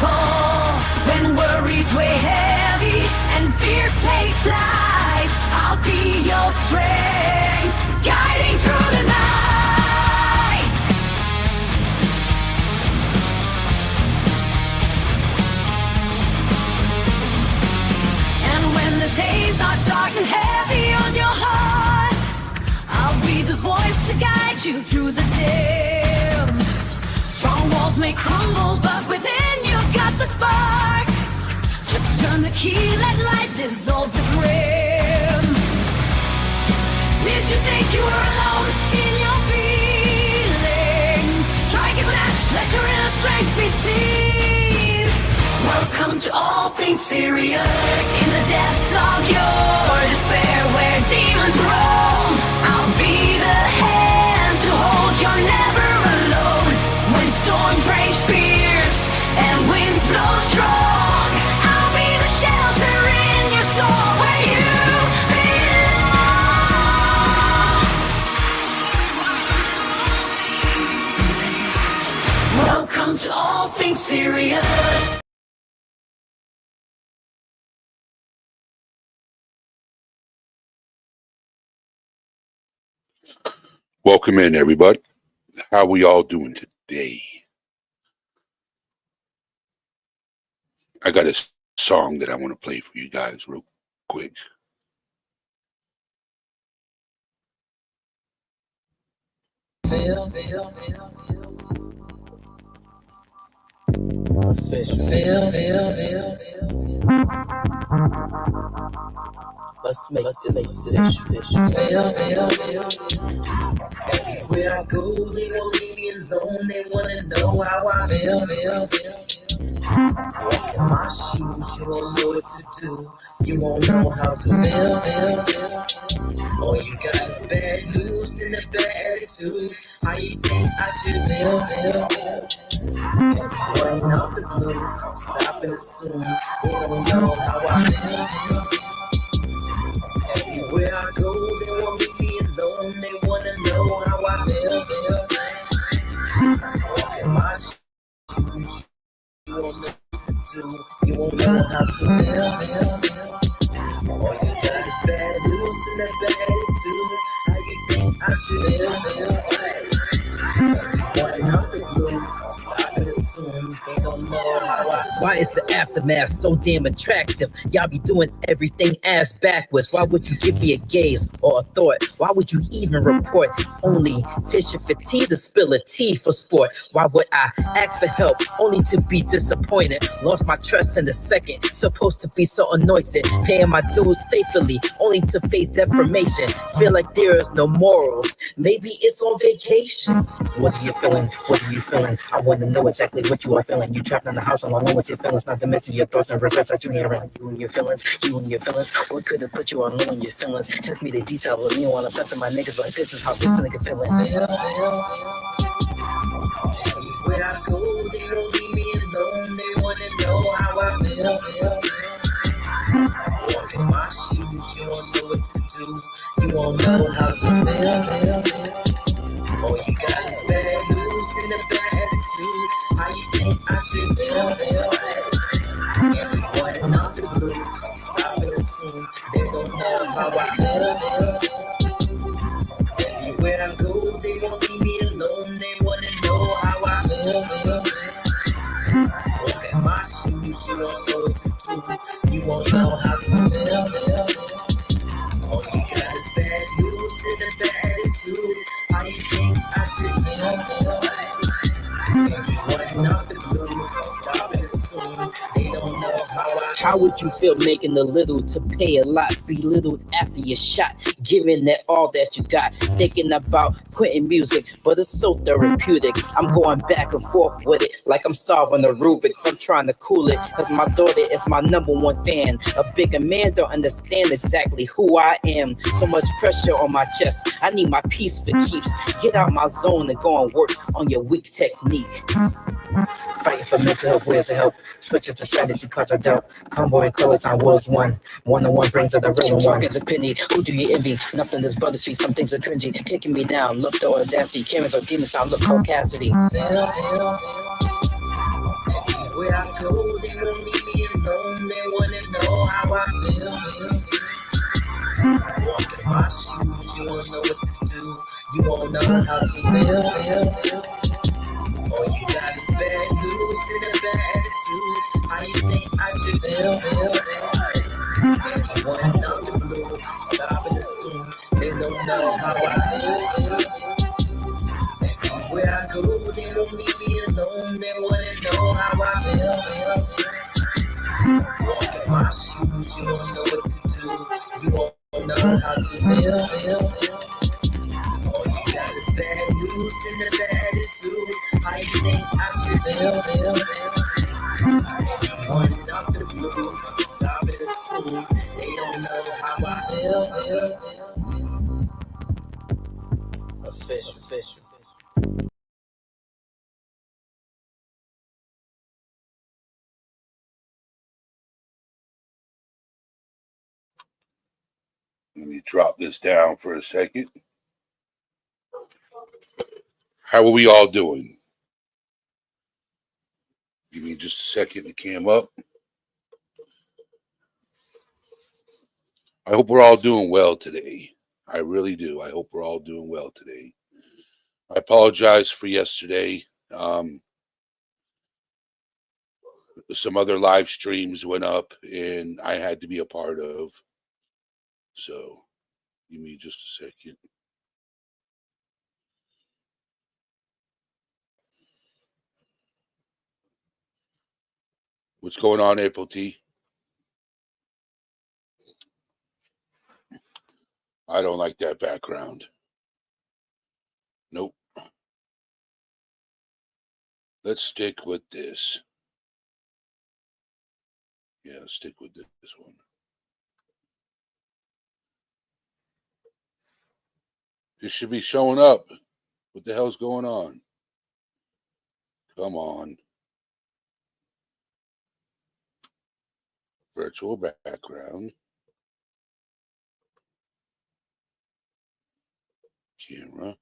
pull. When worries weigh heavy and fears take flight, I'll be your strength, guiding through the night. And when the days are dark and heavy on your heart, I'll be the voice to guide you through the dim. Strong walls may crumble, but within you've got the spark. Just turn the key, let light dissolve the grim. Did you think you were alone in your feelings? Strike a match, let your inner strength be seen. Welcome to all things serious. In the depths of your despair, where demons roam, I'll be the hand to hold. You're never alone. When storms rage fierce and winds blow strong, I'll be the shelter in your soul where you belong. Welcome to all things serious. Welcome in, everybody. How we all doing today? I got a song that I want to play for you guys real quick. Let's make this fish. Everywhere I go, they won't leave me alone. They wanna know how I feel. Walk in my shoes, you won't know what to do. You won't know how to feel. All you got is bad news and a bad attitude. How you think I should feel? Everyone out the blue, stop and assume they don't know how I feel. Everywhere I go, they won't leave me alone. They wanna know how I feel. Walk in my shoes, you won't know what to do. You won't know how to feel. All you got is bad news and a bad attitude. How you think I should feel? Everyone out the blue, stop and assume they don't know how I feel. Why is the aftermath so damn attractive? Y'all be doing everything ass backwards. Why would you give me a gaze or a thought? Why would you even report? Only fishing for tea to spill a tea for sport. Why would I ask for help only to be disappointed? Lost my trust in a second. Supposed to be so anointed, paying my dues faithfully only to face defamation. Feel like there is no morals. Maybe it's on vacation. What are you feeling? What are you feeling? I want to know exactly what you are feeling. You trapped in the house alone with your feelings, not to mention your thoughts and regrets that you hearing. You and your feelings, you and your feelings. What could have put you on low in your feelings? Take me the details of me while I'm touching my niggas like this is how this nigga feeling. Everywhere I go, they don't leave me alone. They wanna know how I feel. Walk in my shoes, you don't know what to do. You won't know how to feel. All you got is bad news and a bad attitude. How you think I should feel? Everyone out the blue, stop and assume they don't know how I feel. Everywhere I go, they won't leave me alone. They wanna know how I feel. Walk in my shoes, you don't know what to do. You won't know how to feel. All you got is bad news and a bad attitude. How you think I should feel? Everyone out the blue, stop and assume they don't know how I feel. How would you feel making a little to pay a lot, belittled after your shot, giving that all that you got, thinking about quitting music, but it's so therapeutic. I'm going back and forth with it like I'm solving the Rubik's. I'm trying to cool it because my daughter is my #1 fan. A bigger man don't understand exactly who I am. So much pressure on my chest. I need my peace for keeps. Get out my zone and go and work on your weak technique. Fighting for mental health, where's the help? Switch it to strategy, cards are dealt. Combo and color time was one. One-on-one brings of the real one. Is a penny. Who do you envy? Nothing is but sweet. Some things are cringy. Kicking me down. Look to audacity. Karens or demons sound. Look cold Cassidy. Everywhere Where I go, they won't leave me alone. They wanna know how I feel. Walk in my shoes, you won't know what to do. You won't know how to feel. All you got is bad news and a bad attitude. How you think I should feel? Anyone out the blue, stop and assume they don't know how I feel. Everywhere I go, they don't leave me alone. They wanna know how I feel. Walk in my shoes, you won't know what to do. You won't know how to feel. All you got is bad news and a bad attitude. How you think I should feel? Anyone out the blue, stop and assume they don't know how I feel. Official. Let me drop this down for a second. How are we all doing? Give me just a second to cam up. I hope we're all doing well today. I really do. I hope we're all doing well today. I apologize for yesterday. Some other live streams went up and I had to be a part of. So give me just a second. What's going on, April T? I don't like that background. Nope. Let's stick with this. Yeah, stick with this one. This should be showing up. What the hell's going on? Come on. Virtual background. Camera.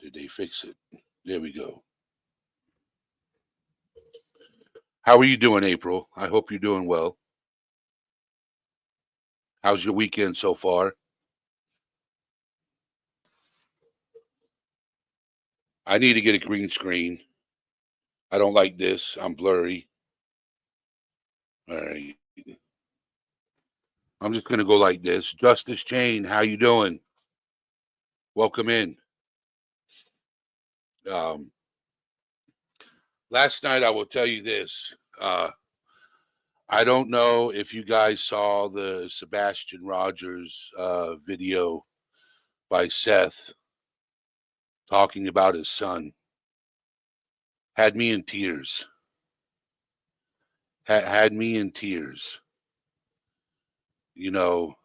Did they fix it? There we go. How are you doing, April? I hope you're doing well. How's your weekend so far? I need to get a green screen. I don't like this. I'm blurry. All right. I'm just going to go like this. Justice Jane, how you doing? Welcome in. Last night, I will tell you this. I don't know if you guys saw the Sebastian Rogers video by Seth talking about his son. Had me in tears. Had me in tears. You know,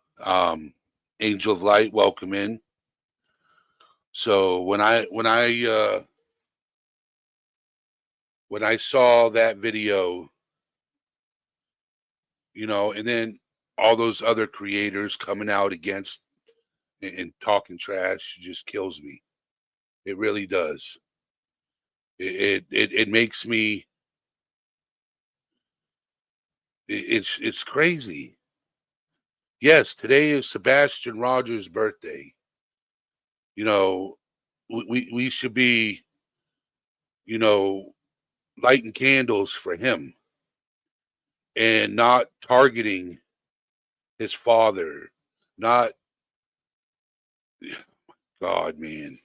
Angel of Light, welcome in. So when I saw that video, you know, and then all those other creators coming out against and talking trash just kills me. It really does. It makes me. It's crazy. Yes, today is Sebastian Rogers' birthday. You know, we should be, you know, lighting candles for him and not targeting his father. Not, God, man.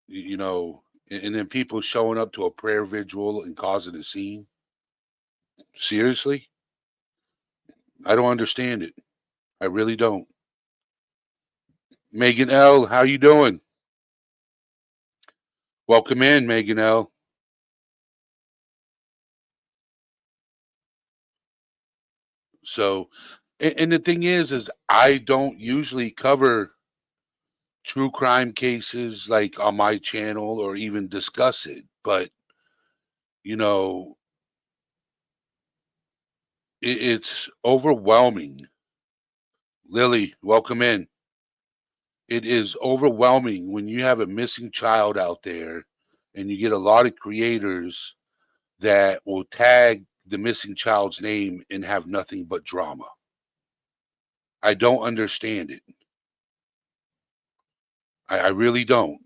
You know, and then people showing up to a prayer vigil and causing a scene. Seriously? I don't understand it. I really don't. Megan L., how you doing? Welcome in, Megan L. So, and the thing is I don't usually cover true crime cases like on my channel or even discuss it, but you know, it's overwhelming. Lily, welcome in. It is overwhelming when you have a missing child out there and you get a lot of creators that will tag the missing child's name and have nothing but drama. I don't understand it. I really don't.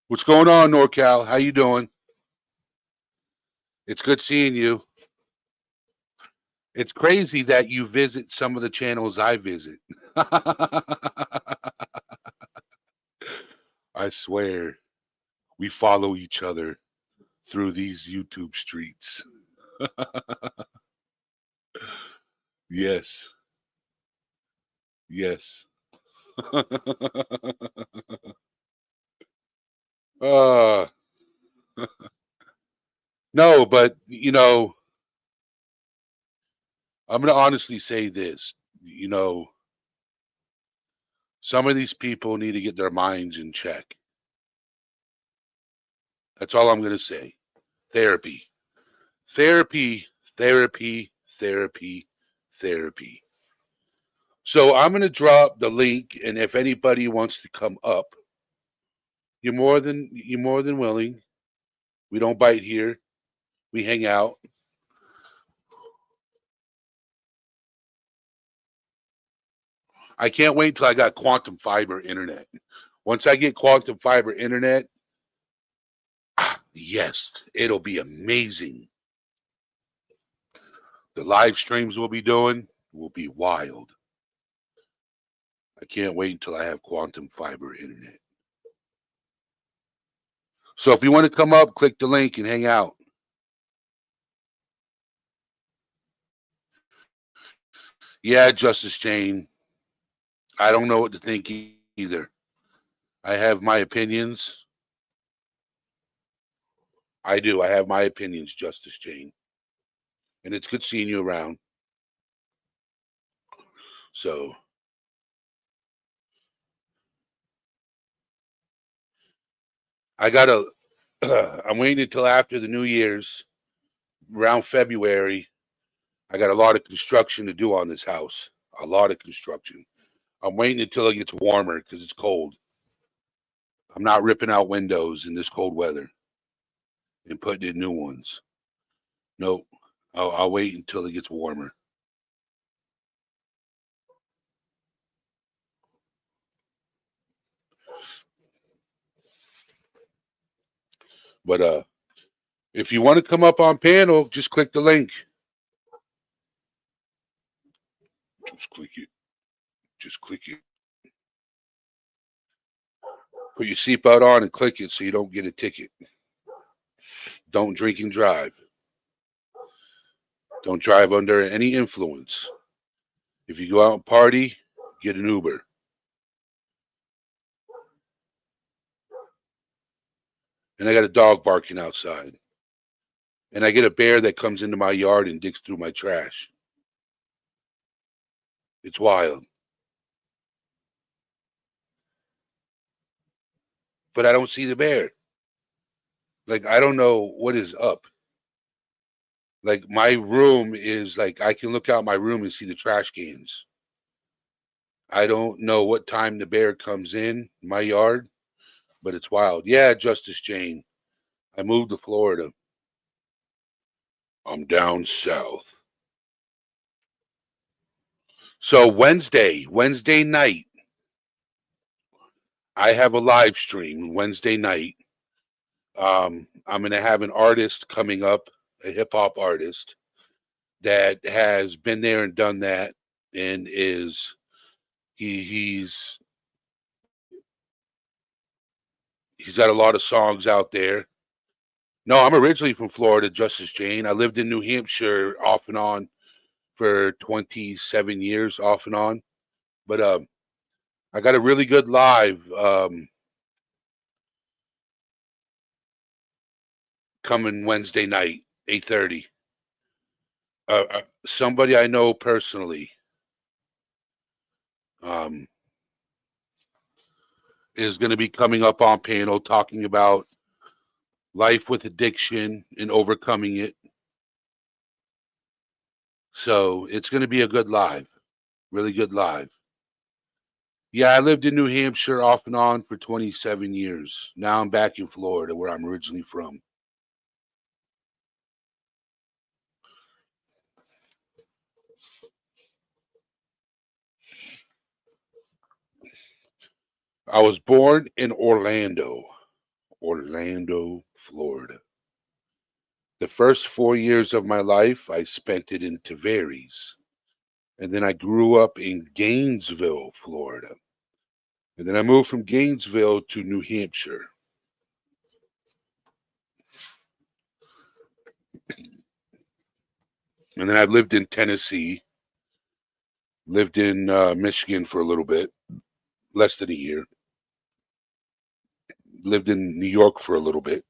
What's going on, NorCal? How you doing? It's good seeing you. It's crazy that you visit some of the channels I visit. I swear, we follow each other through these YouTube streets. Yes. Yes. uh no, but I'm going to honestly say this. Some of these people need to get their minds in check. That's all I'm going to say. Therapy. Therapy, therapy, therapy, therapy. So I'm going to drop the link, and if anybody wants to come up, you're more than willing. We don't bite here. We hang out. I can't wait till I got quantum fiber internet. Once I get quantum fiber internet, yes, it'll be amazing. The live streams we'll be doing will be wild. I can't wait until I have quantum fiber internet. So if you want to come up, click the link and hang out. Yeah, Justice Jane. I don't know what to think either. I have my opinions. I do. I have my opinions, Justice Jane. And it's good seeing you around. So I'm waiting until after the New Year's, around February. I got a lot of construction to do on this house. A lot of construction. I'm waiting until it gets warmer because it's cold. I'm not ripping out windows in this cold weather and putting in new ones. Nope. I'll wait until it gets warmer. But if you want to come up on panel, just click the link. Just click it. Just click it. Put your seatbelt on and click it so you don't get a ticket. Don't drink and drive. Don't drive under any influence. If you go out and party, get an Uber. And I got a dog barking outside. And I get a bear that comes into my yard and digs through my trash. It's wild. But I don't see the bear. Like, I don't know what is up. Like, my room is like, I can look out my room and see the trash cans. I don't know what time the bear comes in my yard, but it's wild. Yeah, Justice Jane. I moved to Florida. I'm down south. So Wednesday night, I have a live stream Wednesday night. I'm going to have an artist coming up, a hip hop artist that has been there and done that, and he's got a lot of songs out there. No, I'm originally from Florida, Justice Jane. I lived in New Hampshire off and on for 27 years, off and on. But I got a really good live coming Wednesday night, 8:30. Somebody I know personally is going to be coming up on panel talking about life with addiction and overcoming it. So it's going to be a good live. Really good live. Yeah, I lived in New Hampshire off and on for 27 years. Now I'm back in Florida, where I'm originally from. I was born in Orlando, Florida. The first 4 years of my life, I spent it in Tavares. And then I grew up in Gainesville, Florida. And then I moved from Gainesville to New Hampshire. And then I've lived in Tennessee, lived in Michigan for a little bit, less than a year. Lived in New York for a little bit.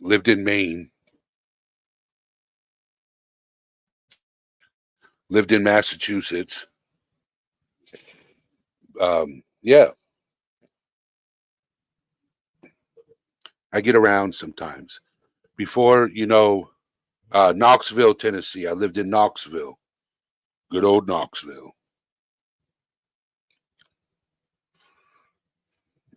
Lived in Maine. Lived in Massachusetts. Yeah. I get around sometimes. Before, Knoxville, Tennessee. I lived in Knoxville. Good old Knoxville.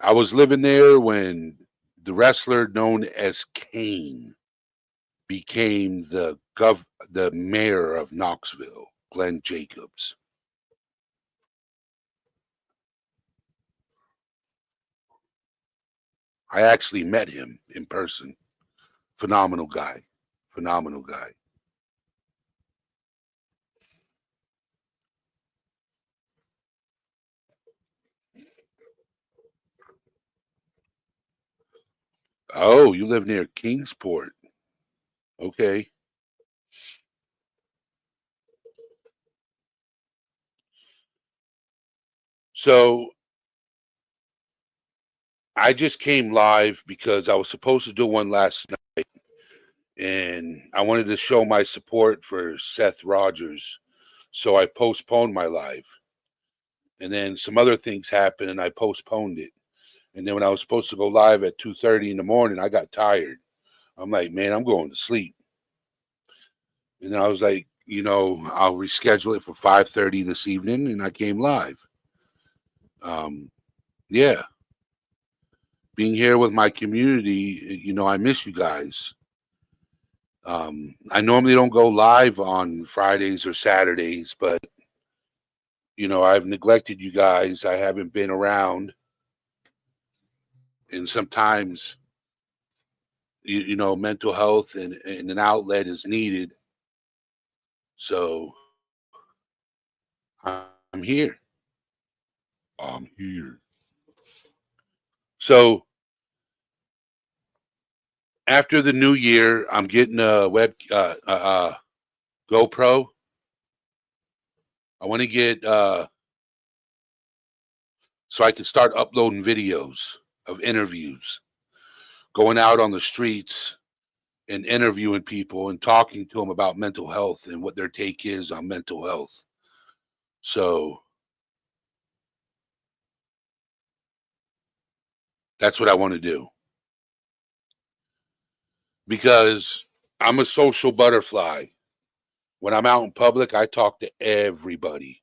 I was living there when the wrestler known as Kane became the mayor of Knoxville, Glenn Jacobs. I actually met him in person. Phenomenal guy. Phenomenal guy. Oh, you live near Kingsport. Okay. So I just came live because I was supposed to do one last night, and I wanted to show my support for Seth Rogers. So I postponed my live. And then some other things happened and I postponed it. And then when I was supposed to go live at 2:30 in the morning, I got tired. I'm like, man, I'm going to sleep. And then I was like, I'll reschedule it for 5:30 this evening, and I came live. Yeah. Being here with my community, I miss you guys. I normally don't go live on Fridays or Saturdays, but I've neglected you guys. I haven't been around. And sometimes, mental health and an outlet is needed. So I'm here. I'm here. So after the new year, I'm getting a GoPro. I want to get so I can start uploading videos of interviews, going out on the streets and interviewing people and talking to them about mental health and what their take is on mental health. So that's what I want to do. Because I'm a social butterfly. When I'm out in public, I talk to everybody.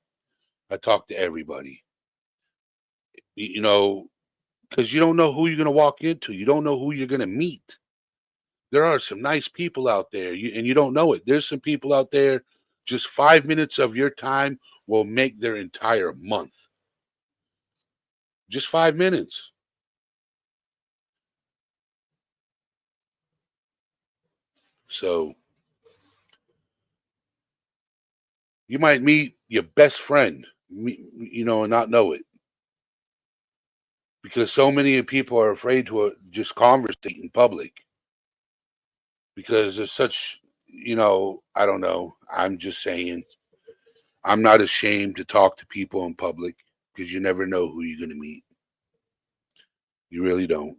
Because you don't know who you're going to walk into. You don't know who you're going to meet. There are some nice people out there, and you don't know it. There's some people out there, just 5 minutes of your time will make their entire month. Just 5 minutes. So you might meet your best friend, and not know it. Because so many people are afraid to just conversate in public. Because there's such, I don't know. I'm just saying, I'm not ashamed to talk to people in public because you never know who you're going to meet. You really don't.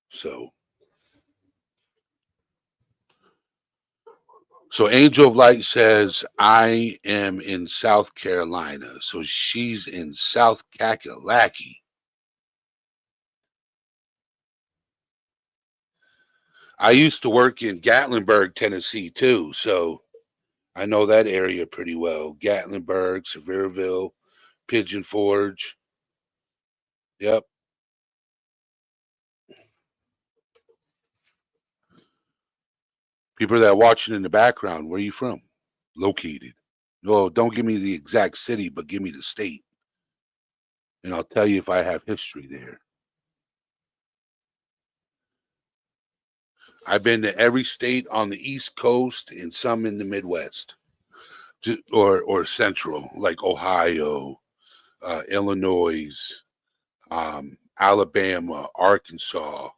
So Angel of Light says, I am in South Carolina. So she's in South Kakalaki. I used to work in Gatlinburg, Tennessee, too, so I know that area pretty well. Gatlinburg, Sevierville, Pigeon Forge. Yep. People that are watching in the background, where are you from? Located. No, don't give me the exact city, but give me the state. And I'll tell you if I have history there. I've been to every state on the East Coast and some in the Midwest, or Central, like Ohio, Illinois, Alabama, Arkansas.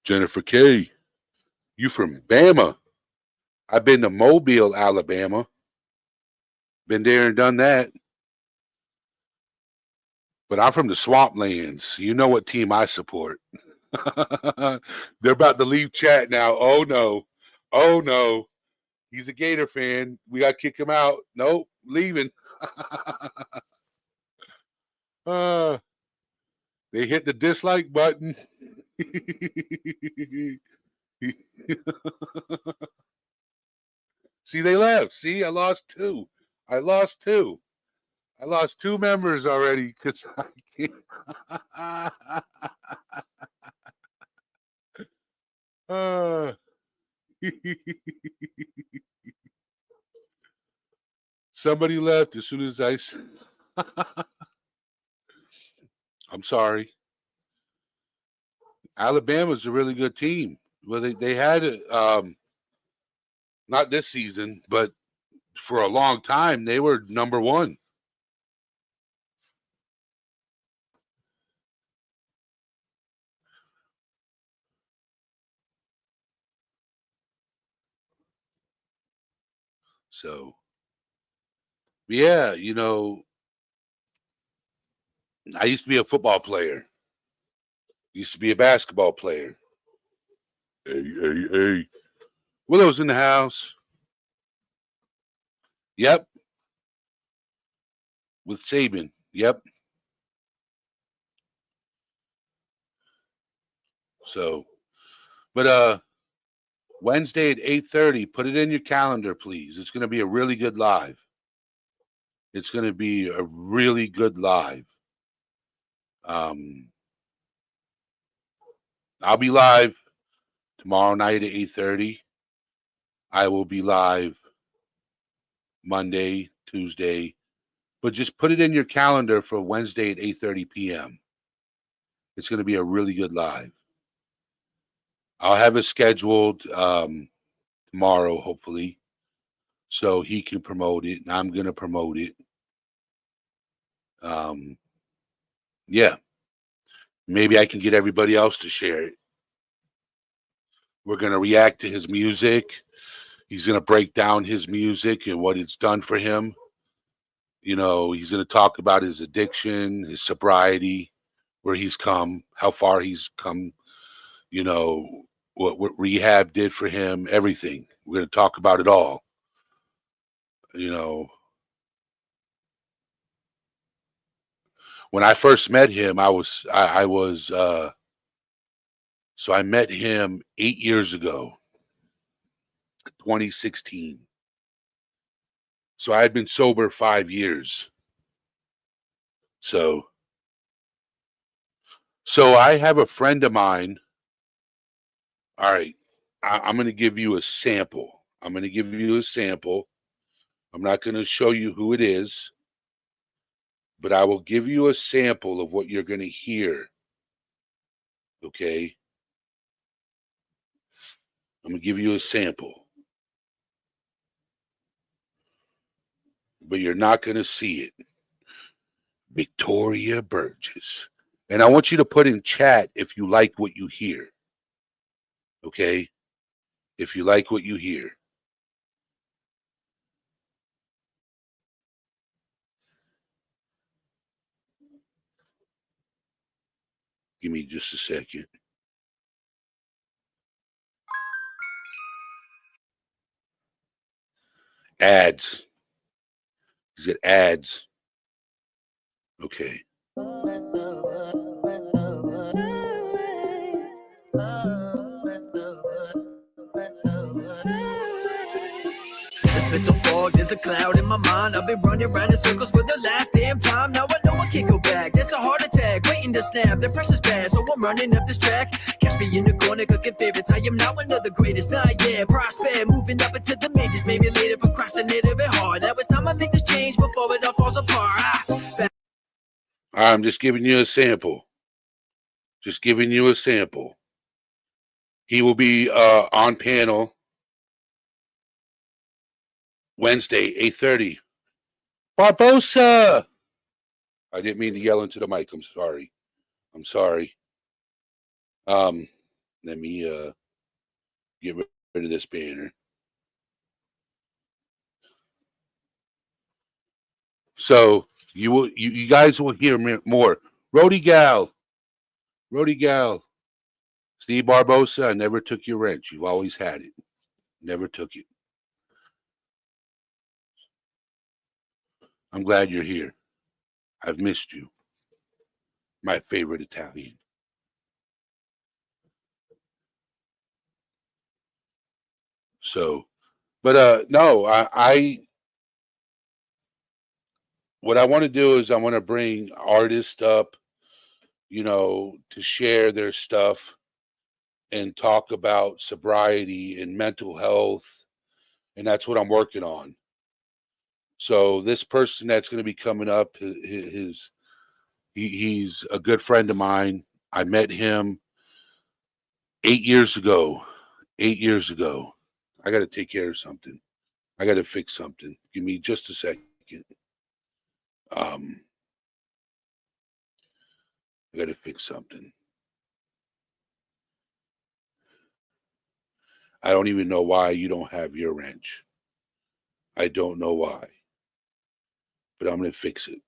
Jennifer K., you from Bama? I've been to Mobile, Alabama. Been there and done that. But I'm from the swamplands. You know what team I support. They're about to leave chat now. Oh no. Oh no. He's a Gator fan. We got to kick him out. Nope, leaving. They hit the dislike button. See, they left. See, I lost two. I lost two. I lost two members already because I can't. Somebody left as soon as I said. I'm sorry. Alabama's a really good team. Well, they had it, not this season, but for a long time they were number one. So, yeah, I used to be a football player. Used to be a basketball player. Hey. Willow's in the house. Yep. With Saban. Yep. So, but Wednesday at 8:30, put it in your calendar, please. It's going to be a really good live. It's going to be a really good live. I'll be live tomorrow night at 8:30. I will be live Monday, Tuesday, but just put it in your calendar for Wednesday at 8:30 p.m. It's going to be a really good live. I'll have it scheduled tomorrow, hopefully, so he can promote it, and I'm going to promote it. Yeah, maybe I can get everybody else to share it. We're going to react to his music. He's going to break down his music and what it's done for him. He's going to talk about his addiction, his sobriety, where he's come, how far he's come, what rehab did for him, everything. We're going to talk about it all. When I first met him, I met him 8 years ago, 2016. So I had been sober 5 years. So I have a friend of mine. All right. I'm going to give you a sample. I'm not going to show you who it is, but I will give you a sample of what you're going to hear. Okay? I'm going to give you a sample. But you're not going to see it. Victoria Burgess. And I want you to put in chat if you like what you hear. Okay? If you like what you hear. Give me just a second. Ads. Is it ads? Okay. This mental fog, there's a cloud in my mind. I've been running around in circles for the last damn time. Now I know I can't go back. There's a heart attack waiting to snap. The pressure's bad, so I'm running up this track. Catch me in the corner cooking favorites. I am now one of the greatest. Not yet, prosper, moving up into the majors. Maybe later, procrastinate a bit hard. Now it's time I make this change before it all falls apart. I'm just giving you a sample. Just giving you a sample. He will be on panel Wednesday, 8:30. Barbosa! I didn't mean to yell into the mic. I'm sorry. I'm sorry. Let me get rid of this banner. So you guys will hear more. Rody Gal. Steve Barbosa, I never took your wrench. You've always had it. Never took it. I'm glad you're here. I've missed you. My favorite Italian. So, but no, what I want to do is I want to bring artists up, to share their stuff and talk about sobriety and mental health, and that's what I'm working on. So this person that's going to be coming up, he's a good friend of mine. I met him 8 years ago. 8 years ago. I got to take care of something. I got to fix something. Give me just a second. I got to fix something. I don't even know why you don't have your wrench. I don't know why. But I'm going to fix it.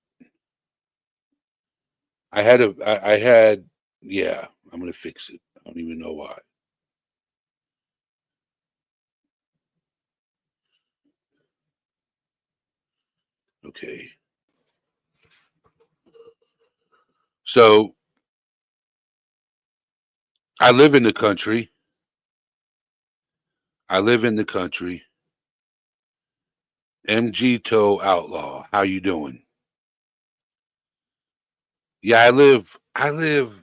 Yeah, I'm going to fix it. I don't even know why. Okay. So I live in the country. MG Toe Outlaw. How you doing? Yeah, I live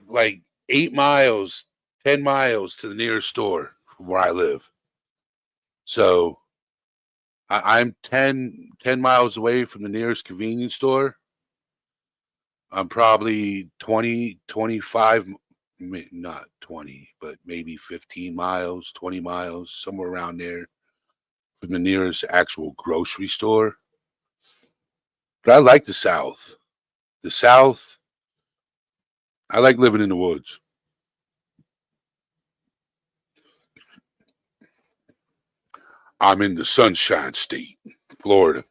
like 8 miles, 10 miles to the nearest store from where I live. So I'm 10 miles away from the nearest convenience store. I'm probably 20, 25, not 20, but maybe 15 miles, 20 miles, somewhere around there from the nearest actual grocery store. But I like the South. The South, I like living in the woods. I'm in the Sunshine State, Florida.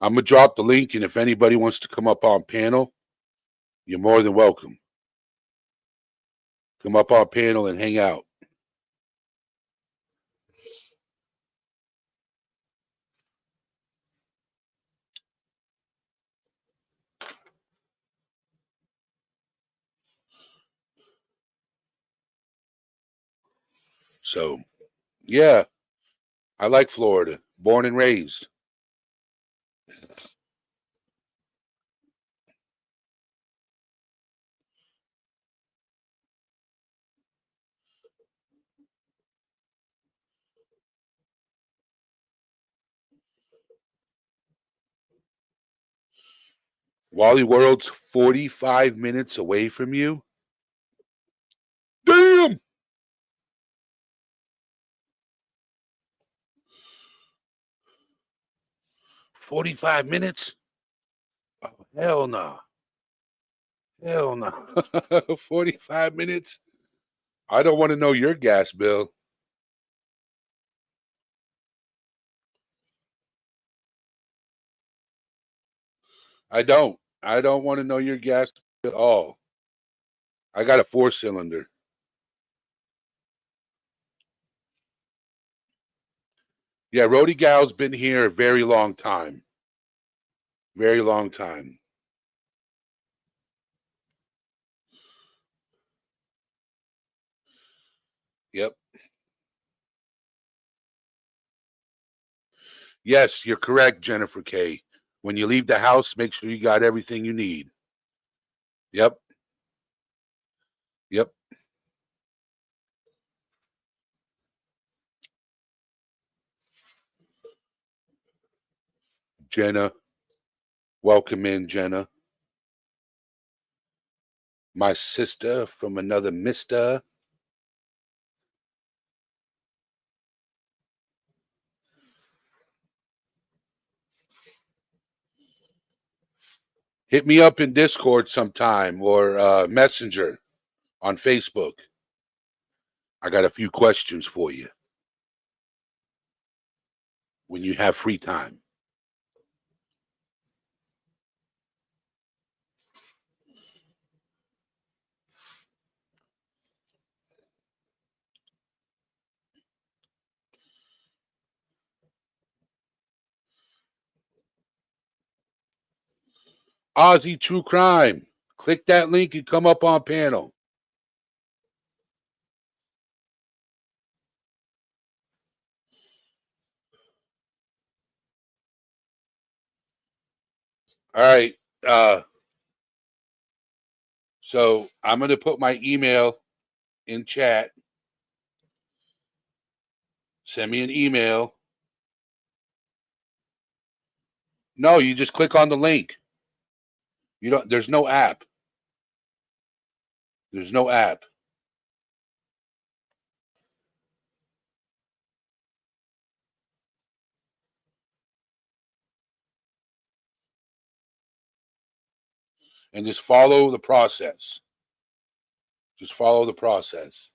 I'm going to drop the link, and if anybody wants to come up on panel, you're more than welcome. Come up on panel and hang out. So, yeah, I like Florida. Born and raised. Wally World's 45 minutes away from you. Damn! 45 minutes? Oh, hell no. Hell no. 45 minutes? I don't want to know your gas bill. I don't. I don't want to know your gas bill at all. I got a 4-cylinder. Yeah, Rody Gal's been here a very long time. Very long time. Yep. Yes, you're correct, Jennifer K. When you leave the house, make sure you got everything you need. Yep. Yep. Jenna. Welcome in, Jenna. My sister from another mister. Hit me up in Discord sometime or Messenger on Facebook. I got a few questions for you when you have free time. Aussie True Crime. Click that link and come up on panel. All right. So I'm going to put my email in chat. Send me an email. No, you just click on the link. You don't. There's no app. There's no app. And just follow the process. Just follow the process.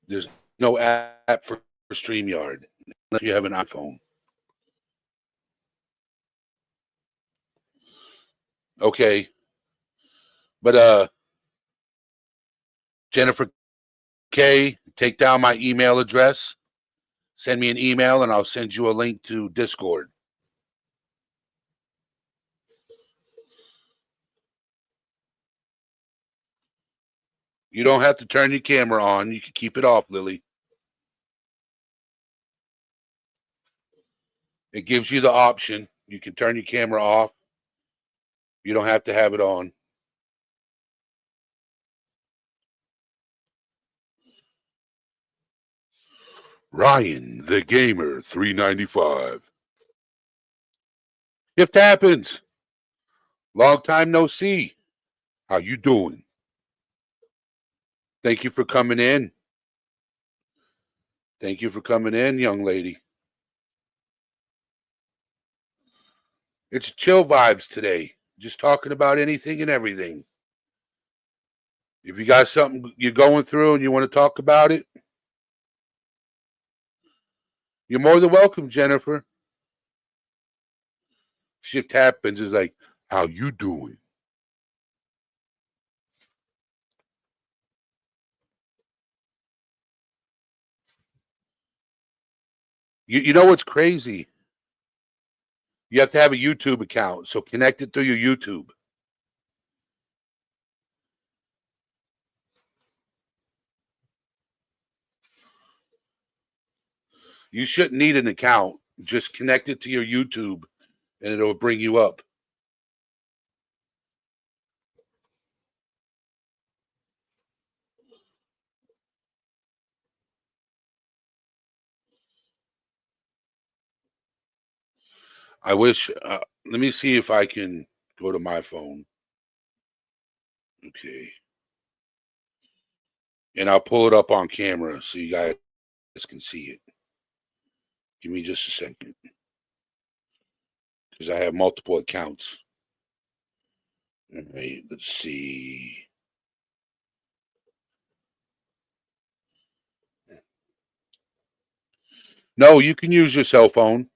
There's no app for StreamYard unless you have an iPhone. Okay. But Jennifer K, take down my email address. Send me an email and I'll send you a link to Discord. You don't have to turn your camera on. You can keep it off, Lily. It gives you the option. You can turn your camera off. You don't have to have it on. Ryan the Gamer 395. Shift happens. Long time no see. How you doing? Thank you for coming in. Thank you for coming in, young lady. It's chill vibes today. Just talking about anything and everything. If you got something you're going through and you want to talk about it, you're more than welcome, Jennifer. Shift happens is like, how you doing? You know what's crazy? You have to have a YouTube account, so connect it through your YouTube. You shouldn't need an account. Just connect it to your YouTube and it'll bring you up. I wish, let me see if I can go to my phone. Okay. And I'll pull it up on camera so you guys can see it. Give me just a second. Because I have multiple accounts. All right, let's see. No, you can use your cell phone.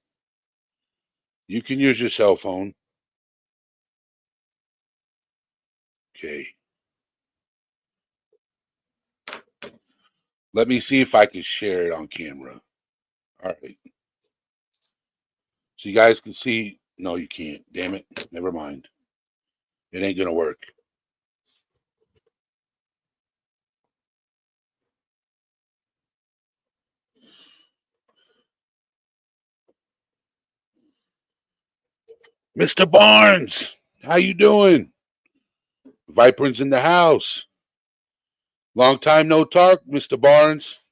You can use your cell phone. Okay. Let me see if I can share it on camera. All right. So you guys can see. No, you can't. Damn it. Never mind. It ain't going to work. Mr. Barnes, how you doing? Viper's in the house. Long time no talk, Mr. Barnes.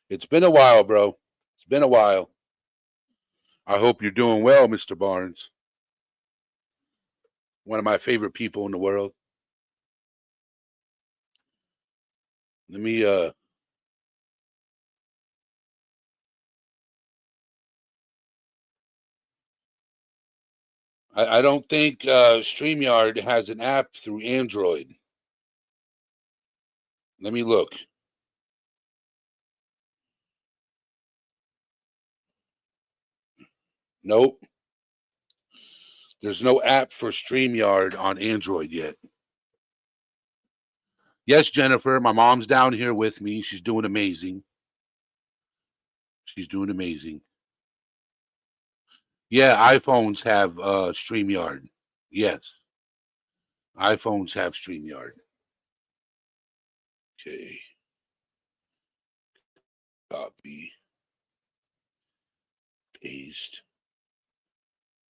It's been a while, bro. It's been a while. I hope you're doing well, Mr. Barnes. One of my favorite people in the world. Let me I don't think StreamYard has an app through Android. Let me look. Nope. There's no app for StreamYard on Android yet. Yes, Jennifer, my mom's down here with me. She's doing amazing. She's doing amazing. Yeah, iPhones have StreamYard. Yes. iPhones have StreamYard. Okay. Copy. Paste.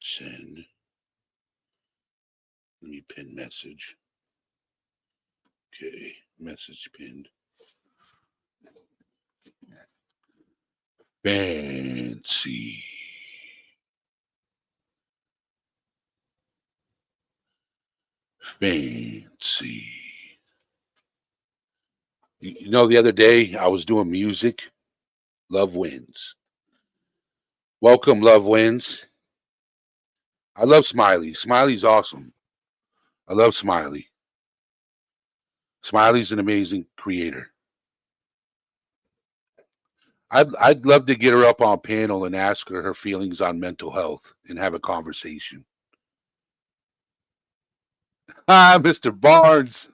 Send. Let me pin message. Okay. Message pinned. Fancy. Fancy. You know, the other day I was doing music. Love wins. Welcome, Love wins. I love Smiley. Smiley's awesome. I love Smiley. Smiley's an amazing creator. I'd love to get her up on panel and ask her feelings on mental health and have a conversation. Ah, Mr. Barnes.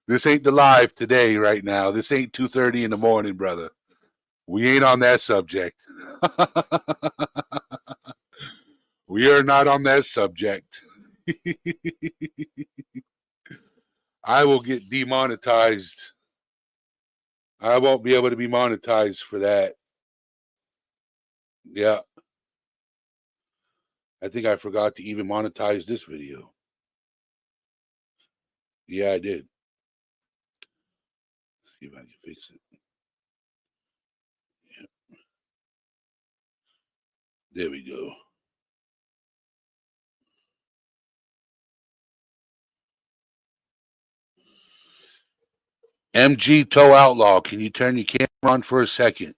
This ain't the live today right now. This ain't 2:30 in the morning, brother. We ain't on that subject. We are not on that subject. I will get demonetized. I won't be able to be monetized for that. Yeah. I think I forgot to even monetize this video. Yeah, I did. Let's see if I can fix it. Yeah. There we go. MG Toe Outlaw, can you turn your camera on for a second?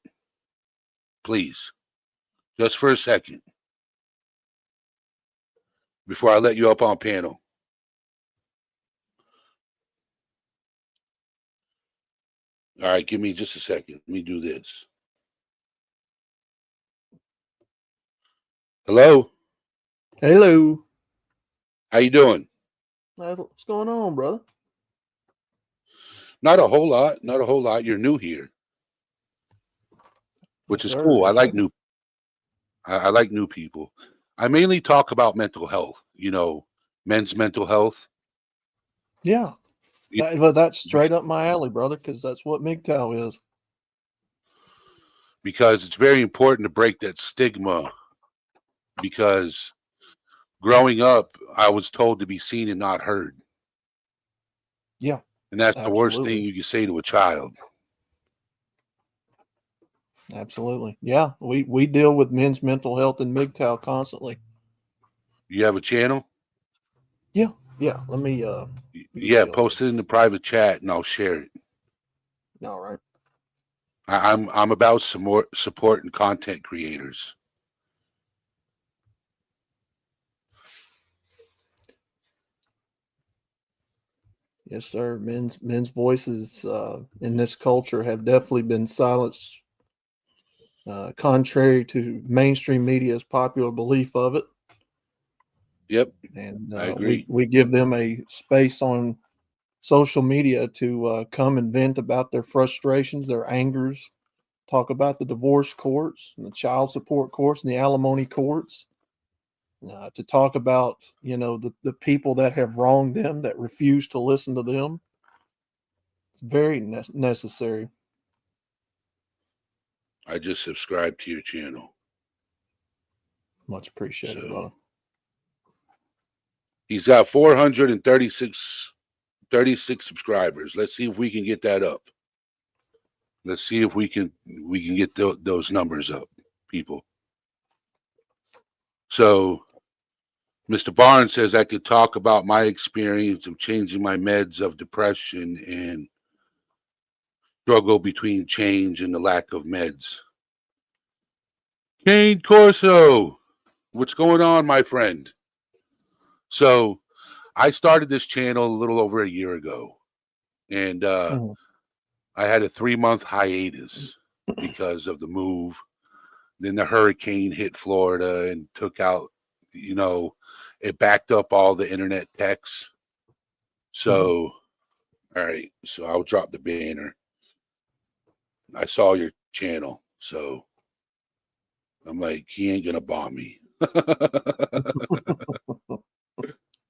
Please. Just for a second. Before I let you up on panel. All right, give me just a second. Let me do this. Hello? Hello. How you doing? What's going on, brother? Not a whole lot. Not a whole lot. You're new here. Which Yes, is sir. cool. Yes, I like sir. new I like new people. I mainly talk about mental health, you know, men's mental health. Yeah. Yeah. But that's straight up my alley, brother, because that's what MGTOW is. Because it's very important to break that stigma. Because growing up, I was told to be seen and not heard. Yeah. And that's the worst Absolutely. thing you can say to a child. Absolutely. Yeah. We deal with men's mental health and MGTOW constantly. You have a channel? Yeah. Yeah. Let me Yeah, post it in the private chat and I'll share it. All right. I'm about supporting content creators. Yes, sir. Men's voices in this culture have definitely been silenced, contrary to mainstream media's popular belief of it. Yep, And I agree. we give them a space on social media to come and vent about their frustrations, their angers, talk about the divorce courts and the child support courts and the alimony courts, to talk about, the people that have wronged them, that refuse to listen to them. It's very necessary. I just subscribed to your channel. Much appreciated, So, brother. he's got 436 subscribers. Let's see if we can get that up. Let's see if we can get those numbers up, people. So, Mr. Barnes says I could talk about my experience of changing my meds of depression and struggle between change and the lack of meds. Kane Corso, what's going on, my friend? So, I started this channel a little over a year ago, and I had a 3-month hiatus because of the move. Then the hurricane hit Florida and took out, it backed up all the internet techs. So, all right, so I'll drop the banner. I saw your channel, so I'm like, he ain't gonna bomb me.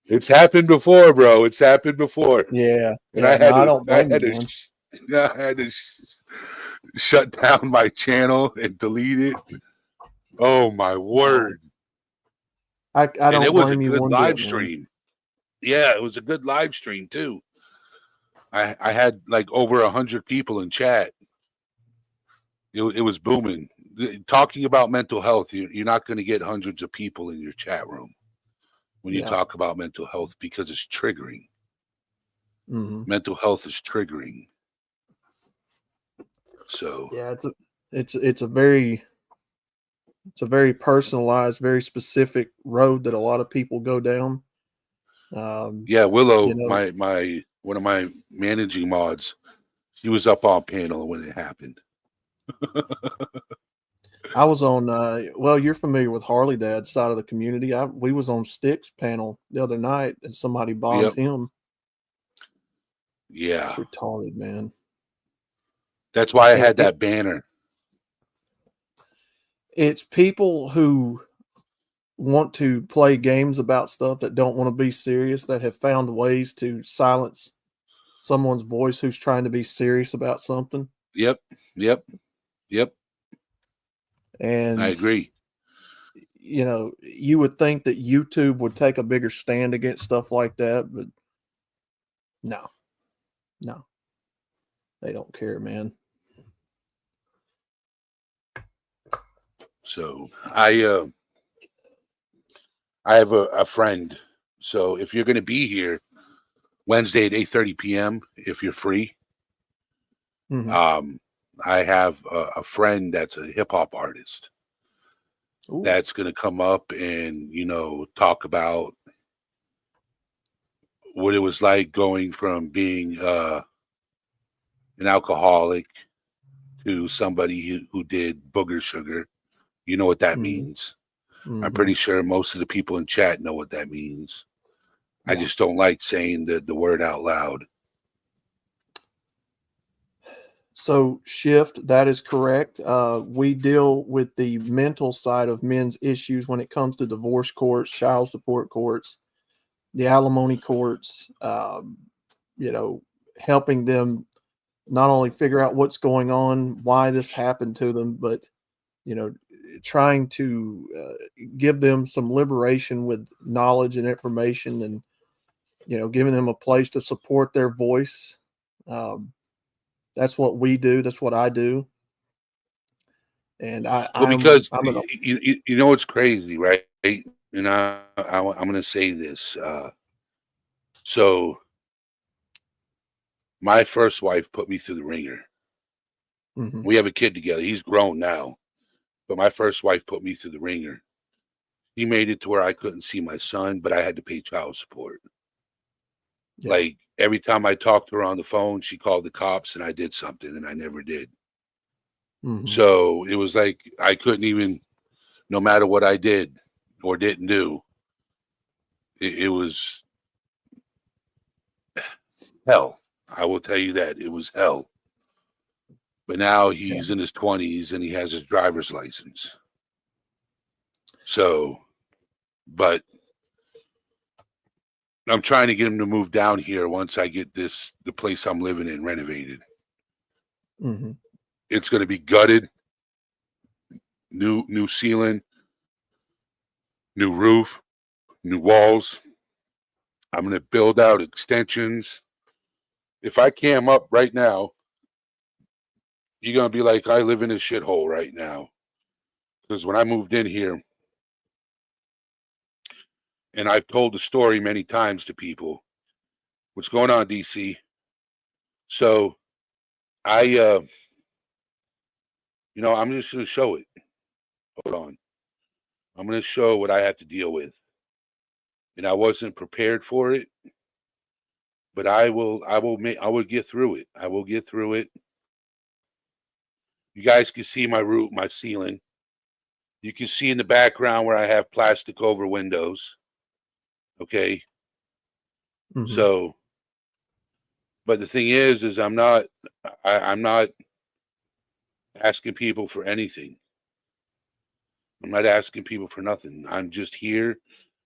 It's happened before, bro. It's happened before. Yeah, And I don't blame you, man. I had to shut down my channel and delete it. Oh my word! I don't And it was a blame you good one live bit, man. stream. Yeah, it was a good live stream too. I had like over 100 people in chat. It was booming. Talking about mental health, you're not going to get hundreds of people in your chat room when you talk about mental health, because it's triggering. Mental health is triggering. So yeah, it's a very personalized, very specific road that a lot of people go down. yeah, Willow, my one of my managing mods, she was up on panel when it happened. I was on well, you're familiar with Harley Dad's side of the community. We was on Stick's panel the other night and somebody bombed him. Yeah. It's retarded, man. That's why I had that banner. It's people who want to play games about stuff that don't want to be serious, that have found ways to silence someone's voice who's trying to be serious about something. Yep. And I agree. You would think that YouTube would take a bigger stand against stuff like that, but no, they don't care, man. So I have a friend. So if you're going to be here Wednesday at 8:30 p.m., if you're free, I have a friend that's a hip hop artist. Ooh. That's going to come up and, talk about what it was like going from being an alcoholic to somebody who did booger sugar. You know what that means. I'm pretty sure most of the people in chat know what that means. Yeah. I just don't like saying the word out loud. So, Shift, that is correct. We deal with the mental side of men's issues when it comes to divorce courts, child support courts, the alimony courts, helping them not only figure out what's going on, why this happened to them, but, trying to give them some liberation with knowledge and information, and, giving them a place to support their voice. That's what we do. That's what I do. And because you know what's crazy, right? And I'm going to say this. So my first wife put me through the ringer. We have a kid together. He's grown now, but my first wife put me through the ringer. He made it to where I couldn't see my son, but I had to pay child support. Yeah. Like every time I talked to her on the phone, she called the cops and I did something, and I never did. So it was like I couldn't even, no matter what I did or didn't do, it was hell. I will tell you that. It was hell. But now he's in his 20s and he has his driver's license. So, but I'm trying to get him to move down here once I get the place I'm living in renovated. Mm-hmm. It's going to be gutted, new ceiling, new roof, new walls. I'm going to build out extensions. If I cam up right now, you're going to be like, I live in a shithole right now. Because when I moved in here, and I've told the story many times to people, what's going on, DC? So I'm just going to show it. Hold on. I'm going to show what I have to deal with. And I wasn't prepared for it, but I will get through it. I will get through it. You guys can see my roof, my ceiling. You can see in the background where I have plastic over windows. Okay. Mm-hmm. So, but the thing is I'm not asking people for anything. I'm not asking people for nothing. I'm just here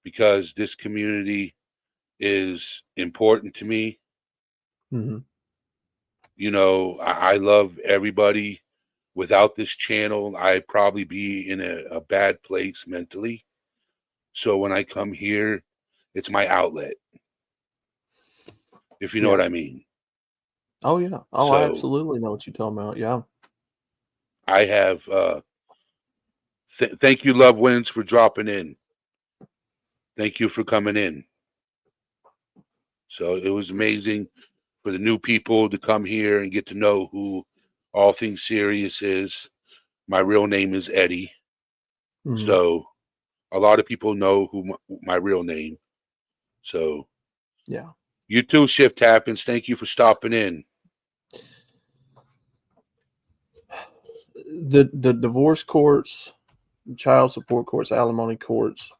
because this community is important to me. Mm-hmm. You know, I love everybody. Without this channel, I'd probably be in a bad place mentally. So when I come here, it's my outlet. If you know what I mean. Oh yeah. Oh, I So absolutely know what you're talking about. Yeah. I have thank you, Love Wins, for dropping in. Thank you for coming in. So it was amazing for the new people to come here and get to know who All Things Serious is. My real name is Eddie. Mm-hmm. So a lot of people know who my real name. So yeah. You too, Shift Happens. Thank you for stopping in. The divorce courts, child support courts, alimony courts,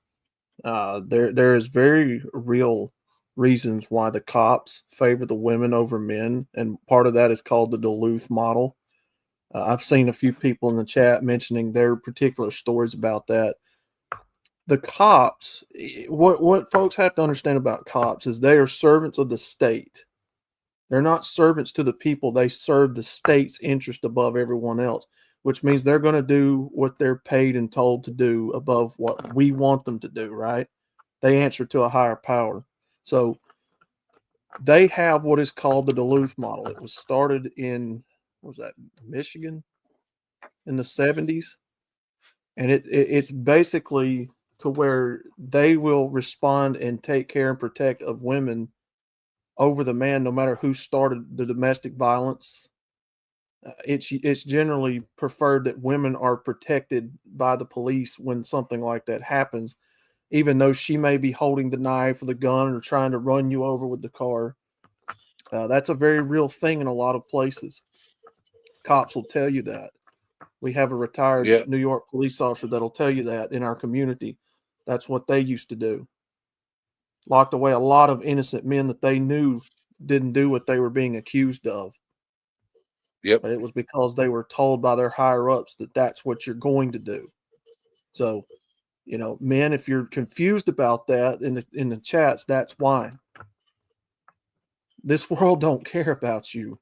there is very real reasons why the cops favor the women over men, and part of that is called the Duluth model. I've seen a few people in the chat mentioning their particular stories about that. The cops, what folks have to understand about cops is they are servants of the state. They're not servants to the people. They serve the state's interest above everyone else, which means they're going to do what they're paid and told to do above what we want them to do, right? They answer to a higher power. So they have what is called the Duluth model. It was started in, what was that, Michigan in the 70s. And it's basically to where they will respond and take care and protect of women over the man, no matter who started the domestic violence. It's generally preferred that women are protected by the police when something like that happens, even though she may be holding the knife or the gun or trying to run you over with the car. That's a very real thing in a lot of places. Cops will tell you that. We have a retired New York police officer that'll tell you that in our community. That's what they used to do. Locked away a lot of innocent men that they knew didn't do what they were being accused of. Yep. But it was because they were told by their higher ups that that's what you're going to do. So, men, if you're confused about that in the chats, that's why. This world don't care about you.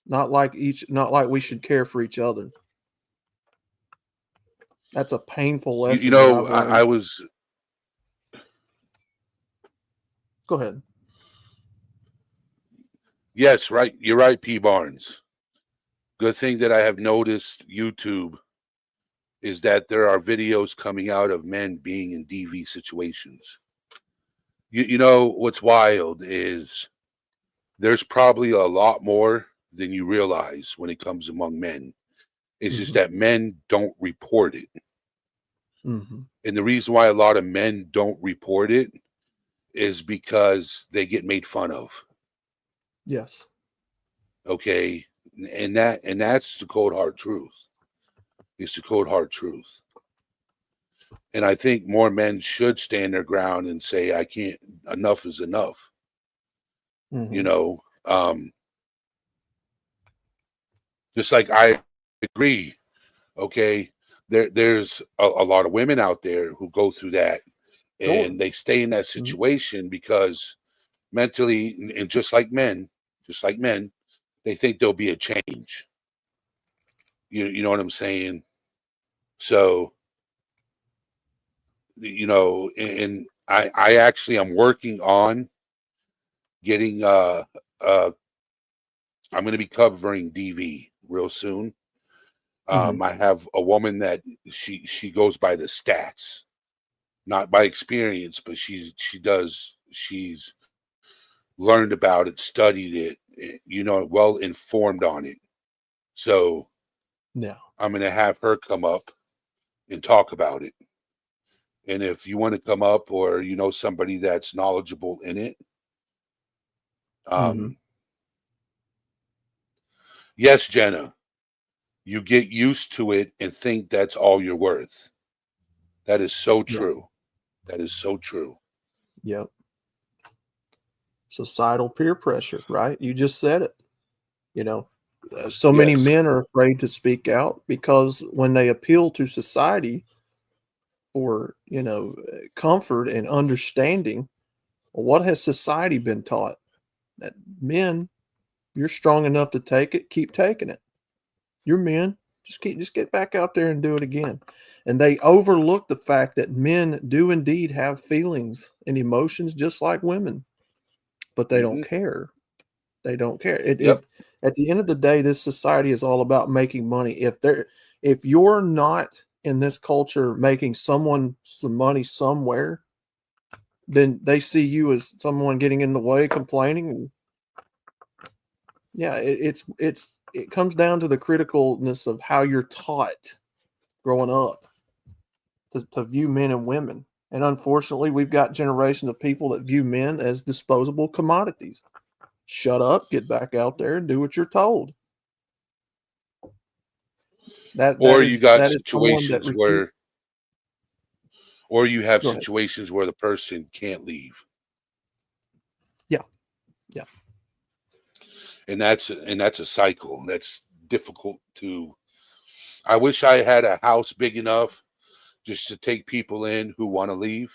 Not like we should care for each other. That's a painful lesson. I was. Go ahead. Yes, right. You're right, P. Barnes. Good thing that I have noticed YouTube is that there are videos coming out of men being in DV situations. You know what's wild is there's probably a lot more than you realize when it comes among men. It's just that men don't report it. Mm-hmm. And the reason why a lot of men don't report it is because they get made fun of. Yes. Okay. And that's the cold hard truth. It's the cold hard truth. And I think more men should stand their ground and say, I can't, enough is enough. You Mhm. know, just like I agree. Okay, there's a lot of women out there who go through that, Sure. and they stay in that Mhm. situation because mentally, and just like men, they think there'll be a change. You know what I'm saying? So, and I actually am working on getting uh I'm going to be covering DV real soon. Mhm. I have a woman that she goes by the stats, not by experience, but she's learned about it, studied it, well informed on it. So Yeah. I'm going to have her come up and talk about it. And if you want to come up, or you know somebody that's knowledgeable in it, Mhm. um, yes, Jenna, you get used to it and think that's all you're worth. That is so Yeah. true. That is so true. Yep. Societal peer pressure, right? You just said it. You know, so many Yes. men are afraid to speak out because when they appeal to society for, comfort and understanding, well, what has society been taught? That men, you're strong enough to take it, keep taking it. You're men. Just get back out there and do it again. And they overlook the fact that men do indeed have feelings and emotions just like women, but they don't Hmm. care. They don't care. It Yep. it at the end of the day, this society is all about making money. If you're not in this culture making someone some money somewhere, then they see you as someone getting in the way, complaining. And yeah, it comes down to the criticalness of how you're taught growing up to view men and women. And unfortunately, we've got generations of people that view men as disposable commodities. Shut up, get back out there and do what you're told. That Or that you is got that is someone that situations refuses. where, or you have Go ahead. situations where the person can't leave, Yeah, yeah. and that's a cycle. That's difficult to. I wish I had a house big enough just to take people in who want to leave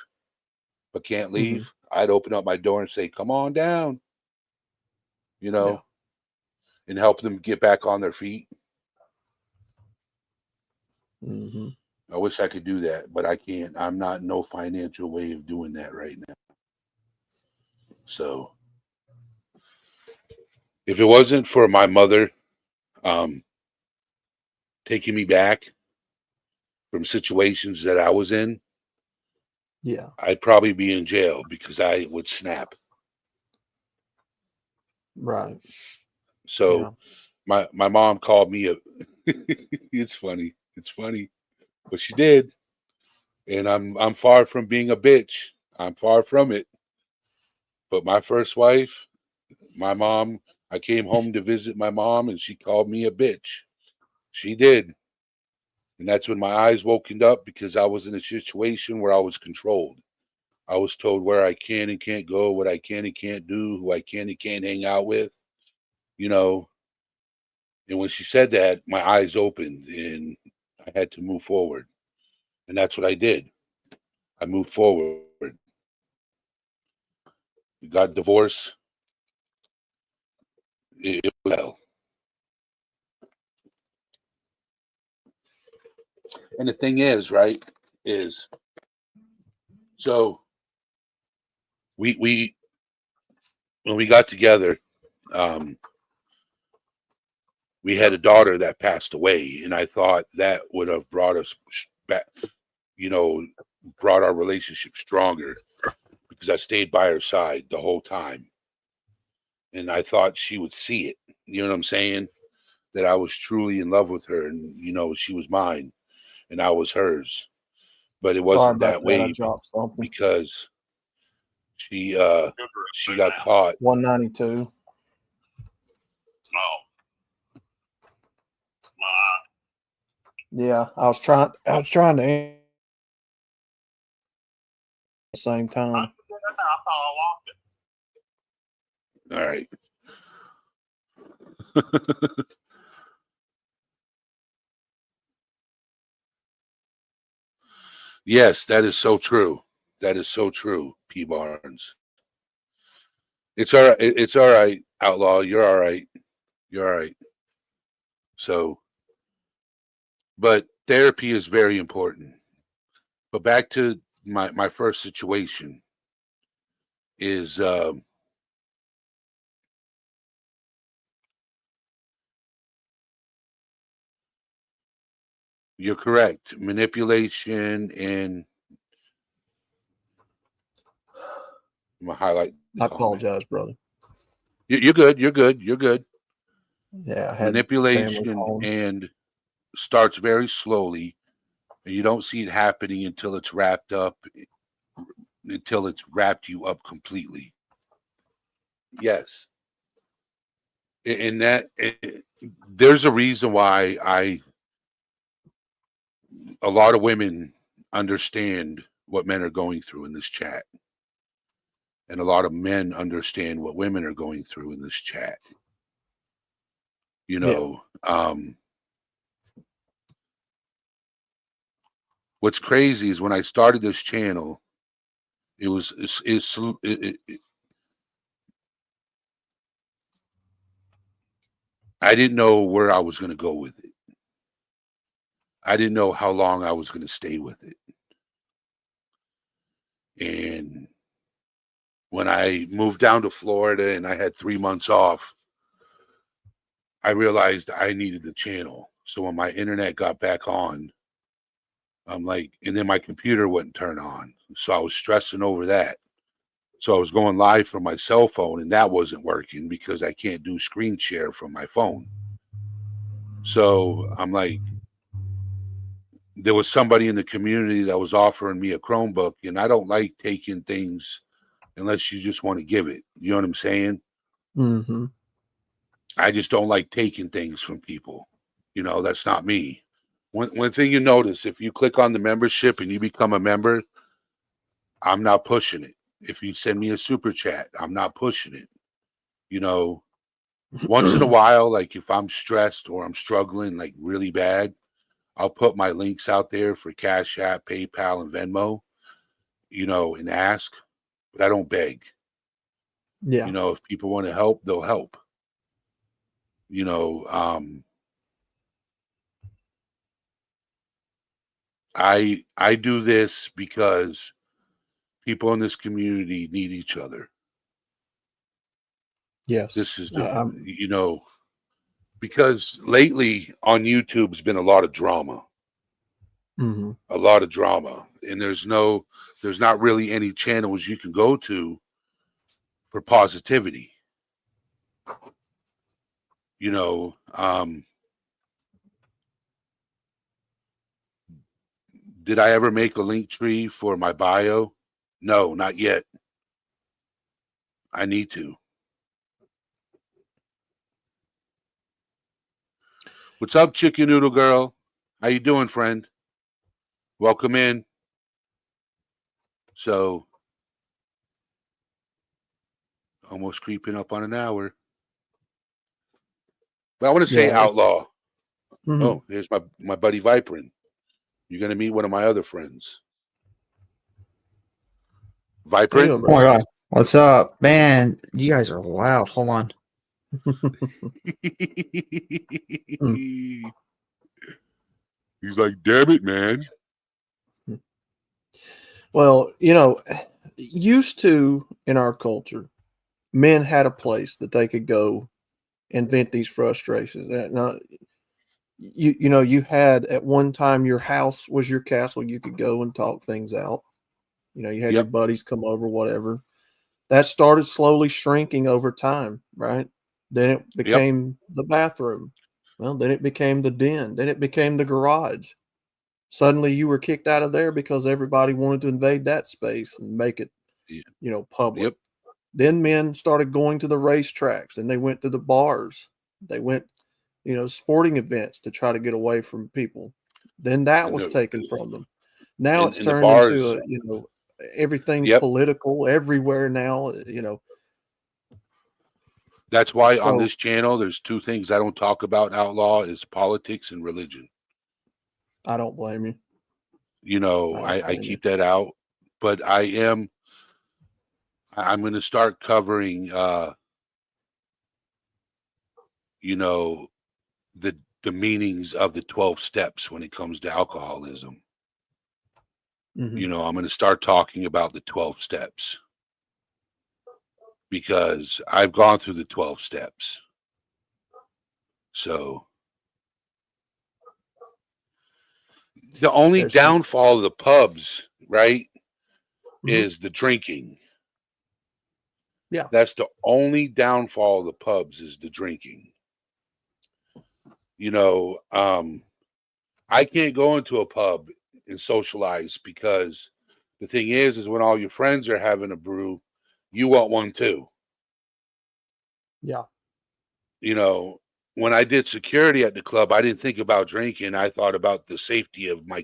but can't Mhm. leave. I'd open up my door and say, "Come on down," you Yeah. know, and help them get back on their feet. Mhm. I wish I could do that, but I can't. I'm not in no financial way of doing that right now. So if it wasn't for my mother um, taking me back from situations that I was in, Yeah. I'd probably be in jail because I would snap. Right. So Yeah. my mom called me a. It's funny. It's funny, but she did, and I'm far from being a bitch. I'm far from it. But my first wife, my mom, I came home to visit my mom, and she called me a bitch. She did. And that's when my eyes woken up because I was in a situation where I was controlled. I was told where I can and can't go, what I can and can't do, who I can and can't hang out with, you know. And when she said that, my eyes opened and I had to move forward. And that's what I did. I moved forward. We got divorced. It was hell. And the thing is, right, is so we when we got together, um, we had a daughter that passed away, and I thought that would have brought us back, you know, brought our relationship stronger because I stayed by her side the whole time, and I thought she would see it. You know what I'm saying? That I was truly in love with her, and she was mine, and I was hers. But it Sorry wasn't about that that. I way dropped something. because she uh she got caught. 192. Yeah, I was trying to answer at the same time. All right. Yes, that is so true. That is so true, P. Barnes. It's all right. It's all right, Outlaw. You're all right. You're all right. So, but therapy is very important. But back to my first situation is you're correct. Manipulation and I'm gonna highlight the I comment. apologize, brother. You're good. You're good. You're good. Yeah, I had family Manipulation calling. and starts very slowly, and you don't see it happening until it's wrapped up, until it's wrapped you up completely. Yes, and that there's a reason why a lot of women understand what men are going through in this chat, and a lot of men understand what women are going through in this chat. You Yeah. know, what's crazy is when I started this channel, it was I didn't know where I was going to go with it. I didn't know how long I was going to stay with it. And when I moved down to Florida and I had 3 months off, I realized I needed the channel. So when my internet got back on, I'm like, and then my computer wouldn't turn on. So I was stressing over that. So I was going live from my cell phone and that wasn't working because I can't do screen share from my phone. So I'm like, there was somebody in the community that was offering me a Chromebook, and I don't like taking things unless you just want to give it. You know what I'm saying? Mm-hmm. I just don't like taking things from people. You know, that's not me. One thing you notice, if you click on the membership and you become a member, I'm not pushing it. If you send me a super chat, I'm not pushing it. You know, once in a while, like if I'm stressed or I'm struggling like really bad, I'll put my links out there for Cash App, PayPal, and Venmo, you know, and ask, but I don't beg. Yeah. You know, if people want to help, they'll help. You know, I do this because people in this community need each other. Yes. This is the, Um, you know, because lately on YouTube's been a lot of drama, mm-hmm. a lot of drama, and there's not really any channels you can go to for positivity. You know, did I ever make a link tree for my bio? No, not yet. I need to. What's up, Chicken Noodle Girl? How you doing, friend? Welcome in. So, almost creeping up on an hour. But I want to say Yeah. Outlaw. Mm-hmm. Oh, here's my buddy Viperin. You're gonna meet one of my other friends. How you Viperin? doing, Oh bro? my god. What's up? Man, you guys are loud. Hold on. He's like, damn it, man. Well, you know, used to in our culture, men had a place that they could go and vent these frustrations. Now, you know, you had at one time your house was your castle. You could go and talk things out. You know, you had your Yep. buddies come over, whatever. That started slowly shrinking over time, right? Then it Yep. became the bathroom. Well, then it became the den. Then it became the garage. Suddenly you were kicked out of there because everybody wanted to invade that space and make it, Yeah. you know, public. Yep. Then men started going to the racetracks and they went to the bars. They went, you know, sporting events to try to get away from people. Then that And was the taken from them. Now it's and the turned into bars. a, you know, everything's Yep. political everywhere now, you know. That's why on So this channel, there's two things I don't talk about outlaw is politics and religion. I don't blame you. You know, I don't I blame you. keep that out, but I'm going to start covering, you know, the meanings of the 12 steps when it comes to alcoholism. Mhm. You know, I'm going to start talking about the 12 steps because I've gone through the 12 steps. So the only There's some downfall of the pubs, right, Mhm. is the drinking. Yeah. That's the only downfall of the pubs is the drinking. You know, I can't go into a pub and socialize because the thing is when all your friends are having a brew, you want one too. Yeah. You know, when I did security at the club, I didn't think about drinking. I thought about the safety of my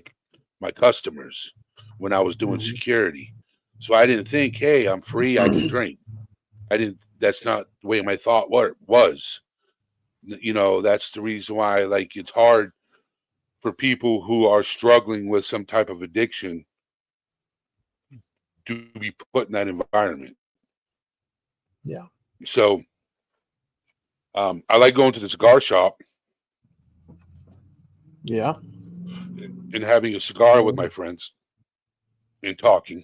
customers when I was doing Mhm. security. So I didn't think, hey, I'm free, I can drink. I didn't. That's not the way my thought was. You know, that's the reason why, like, it's hard for people who are struggling with some type of addiction to be put in that environment. Yeah. So I like going to the cigar shop Yeah. and having a cigar with my friends and talking.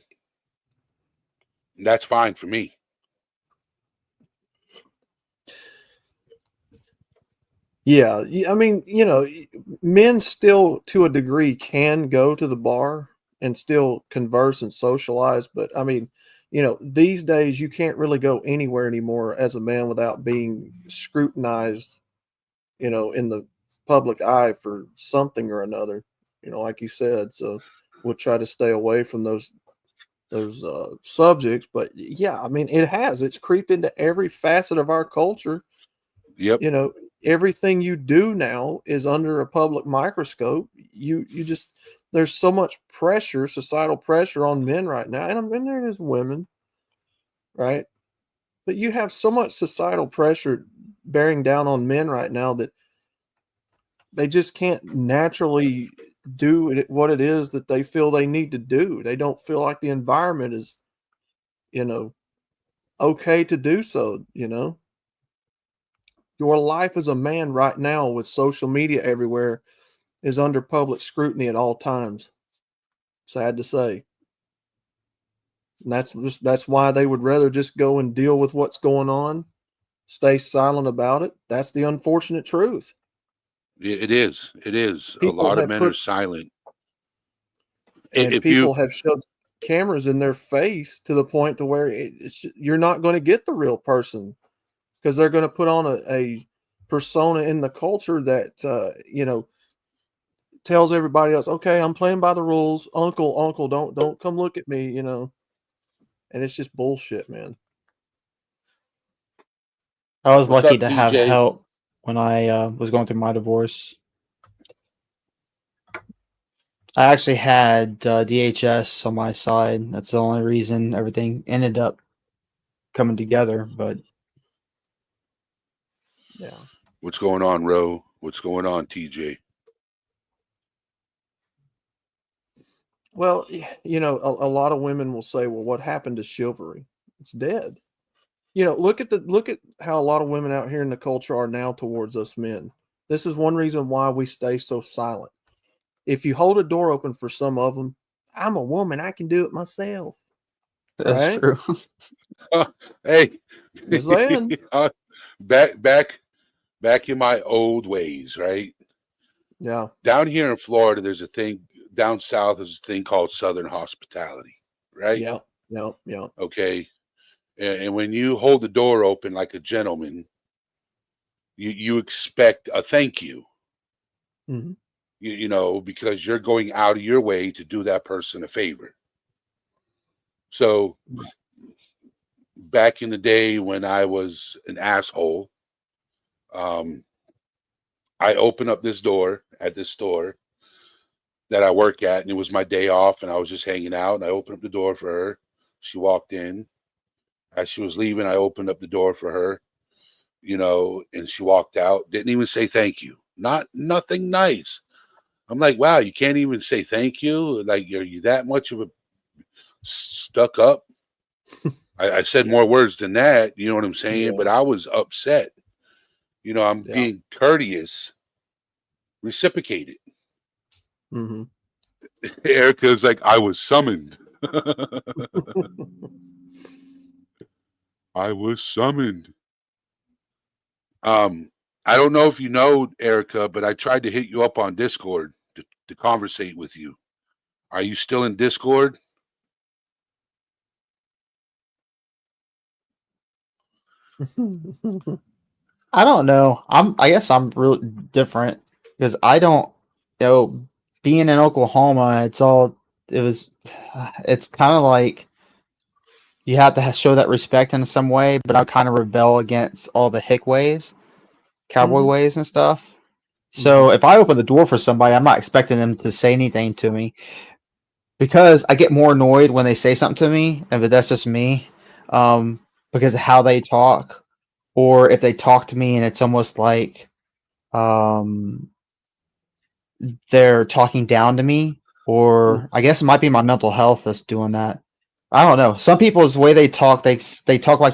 And that's fine for me. Yeah. I mean, men still to a degree can go to the bar and still converse and socialize, but I mean, these days you can't really go anywhere anymore as a man without being scrutinized, in the public eye for something or another, like you said. So we'll try to stay away from those subjects. But yeah, I mean, it's creeped into every facet of our culture. Yep. Everything you do now is under a public microscope. You just there's so much pressure, societal pressure on men right now, and there is women, right? But you have so much societal pressure bearing down on men right now that they just can't naturally do what it is that they feel they need to do. They don't feel like the environment is, okay to do so. Your life as a man right now with social media everywhere is under public scrutiny at all times. Sad to say. And that's why they would rather just go and deal with what's going on, stay silent about it. That's the unfortunate truth. It is. It is. A People lot of have men are put silent. and If you, people have shoved cameras in their face to the point to where you're not going to get the real person because they're going to put on a persona in the culture that tells everybody else, okay, I'm playing by the rules. Uncle, don't come look at me. And it's just bullshit, man. I was what's lucky up, to have TJ? help when I was going through my divorce. I actually had DHS on my side. That's the only reason everything ended up coming together. But Yeah. What's going on, Ro? What's going on, TJ? Well, a lot of women will say, well, what happened to chivalry? It's dead. Look at how a lot of women out here in the culture are now towards us men. This is one reason why we stay so silent. If you hold a door open for some of them, I'm a woman, I can do it myself. that's Right? true. Hey, Just saying. back in my old ways, right? Yeah. Down here in Florida, there's a thing. Down south, there's a thing called Southern hospitality, right? Yeah. Yeah. Yeah. Okay. And when you hold the door open like a gentleman, you expect a thank you. Mm-hmm. Because you're going out of your way to do that person a favor. So back in the day when I was an asshole, I opened up this door at this store that I work at, and it was my day off, and I was just hanging out, and I opened up the door for her. She walked in. As she was leaving, I opened up the door for her. you know, and she walked out, didn't even say thank you. Nothing nice. I'm like, wow, you can't even say thank you? Like, are you that much of a stuck up? I said more words than that, you know what I'm saying? Yeah. But I was upset. You know, I'm Yeah. being courteous, reciprocated. Mm-hmm. Erica's like, I was summoned. I was summoned. I don't know if you know, Erica, but I tried to hit you up on Discord to conversate with you. Are you still in Discord? I don't know. I guess I'm really different because I don't, you know, being in Oklahoma, it's kind of like you have to show that respect in some way, but I kind of rebel against all the hick ways, cowboy Mhm. ways and stuff. So Mhm. if I open the door for somebody, I'm not expecting them to say anything to me because I get more annoyed when they say something to me, but that's just me, because of how they talk, or if they talk to me and it's almost like um, they're talking down to me, or I guess it might be my mental health that's doing that. I don't know. Some people's way they talk like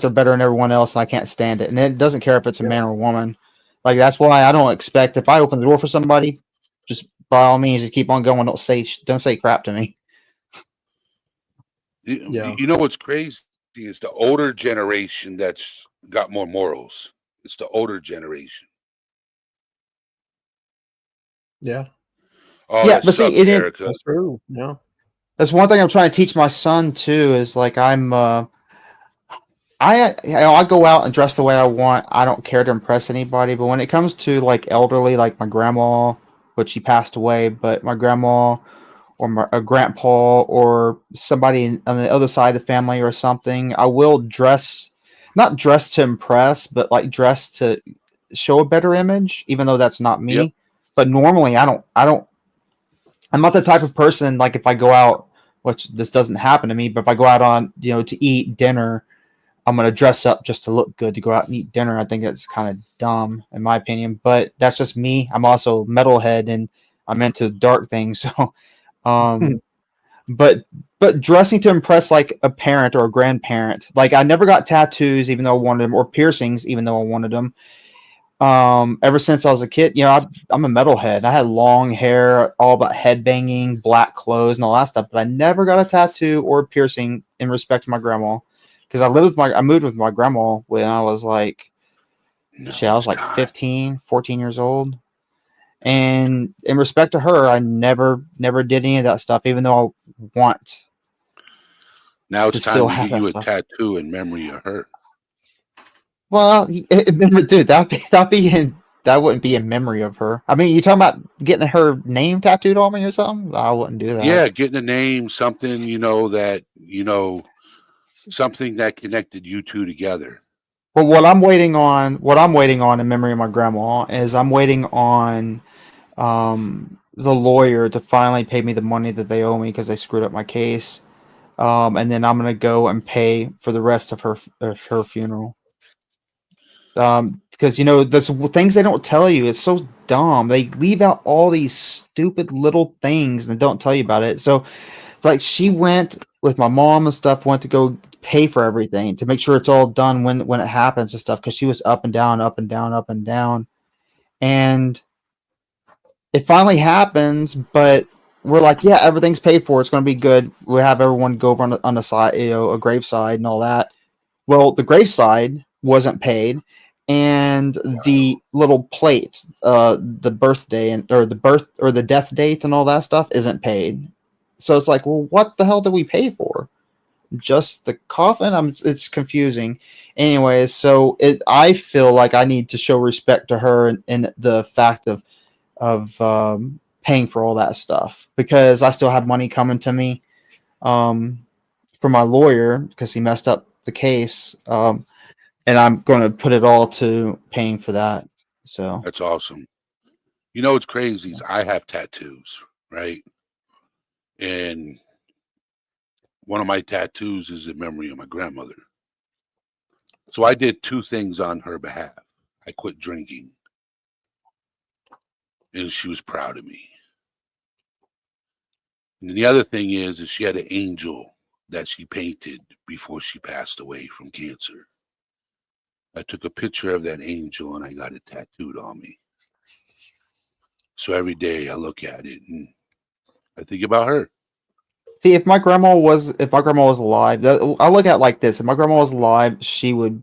they're better than everyone else, and I can't stand it. And it doesn't care if it's a Yeah. man or a woman. Like that's why I don't expect if I open the door for somebody, just by all means, just keep on going. Don't say crap to me. Yeah. You know what's crazy is the older generation that's got more morals. It's the older generation. Yeah. Oh, Yeah, that but see, sucks, it Erica. That's true. Yeah. that's one thing I'm trying to teach my son too. Is like I go out and dress the way I want. I don't care to impress anybody. But when it comes to like elderly, like my grandma, which she passed away, but my grandma or a grandpa or somebody on the other side of the family or something, I will dress, not dress to impress, but like dress to show a better image, even though that's not Yep. me. But normally, I'm not the type of person like if I go out, which this doesn't happen to me, but if I go out on to eat dinner, I'm gonna dress up just to look good to go out and eat dinner. I think that's kind of dumb in my opinion, but that's just me. I'm also metalhead and I'm into dark things, so um, but dressing to impress like a parent or a grandparent. Like I never got tattoos even though I wanted them, or piercings even though I wanted them. Ever since I was a kid, I'm a metalhead. I had long hair, all about headbanging, black clothes, and all that stuff. But I never got a tattoo or a piercing in respect to my grandma, because I moved with my grandma when I was like, No, shit, I was it's like time. 15, 14 years old. And in respect to her, I never did any of that stuff, even though I want Now to it's time still to have get that you a stuff. tattoo in memory of her. Well, dude, that wouldn't be in memory of her. I mean, you talking about getting her name tattooed on me or something? I wouldn't do that. Yeah, getting a name, something, something that connected you two together. But what I'm waiting on in memory of my grandma is I'm waiting on the lawyer to finally pay me the money that they owe me because they screwed up my case. And then I'm gonna go and pay for the rest of her funeral. Because there's things they don't tell you. It's so dumb. They leave out all these stupid little things and don't tell you about it. So, like, she went with my mom and stuff, went to go pay for everything to make sure it's all done when it happens and stuff. Because she was up and down, up and down, up and down, and it finally happens. But we're like, yeah, everything's paid for. It's going to be good. We have everyone go over on the side, a graveside and all that. Well, the graveside wasn't paid, and the little plates, the birthday or the birth or the death date and all that stuff isn't paid. So it's like, well, what the hell did we pay for? Just the coffin? It's confusing. Anyways, so I feel like I need to show respect to her in the fact of paying for all that stuff because I still have money coming to me um, for my lawyer because he messed up the case. And I'm going to put it all to paying for that. So, That's awesome. You know what's crazy is I have tattoos, right? And one of my tattoos is in memory of my grandmother. So I did two things on her behalf. I quit drinking. And she was proud of me. And the other thing is she had an angel that she painted before she passed away from cancer. I took a picture of that angel and I got it tattooed on me. So every day I look at it and I think about her. See, if my grandma was alive, I look at it like this: if my grandma was alive, she would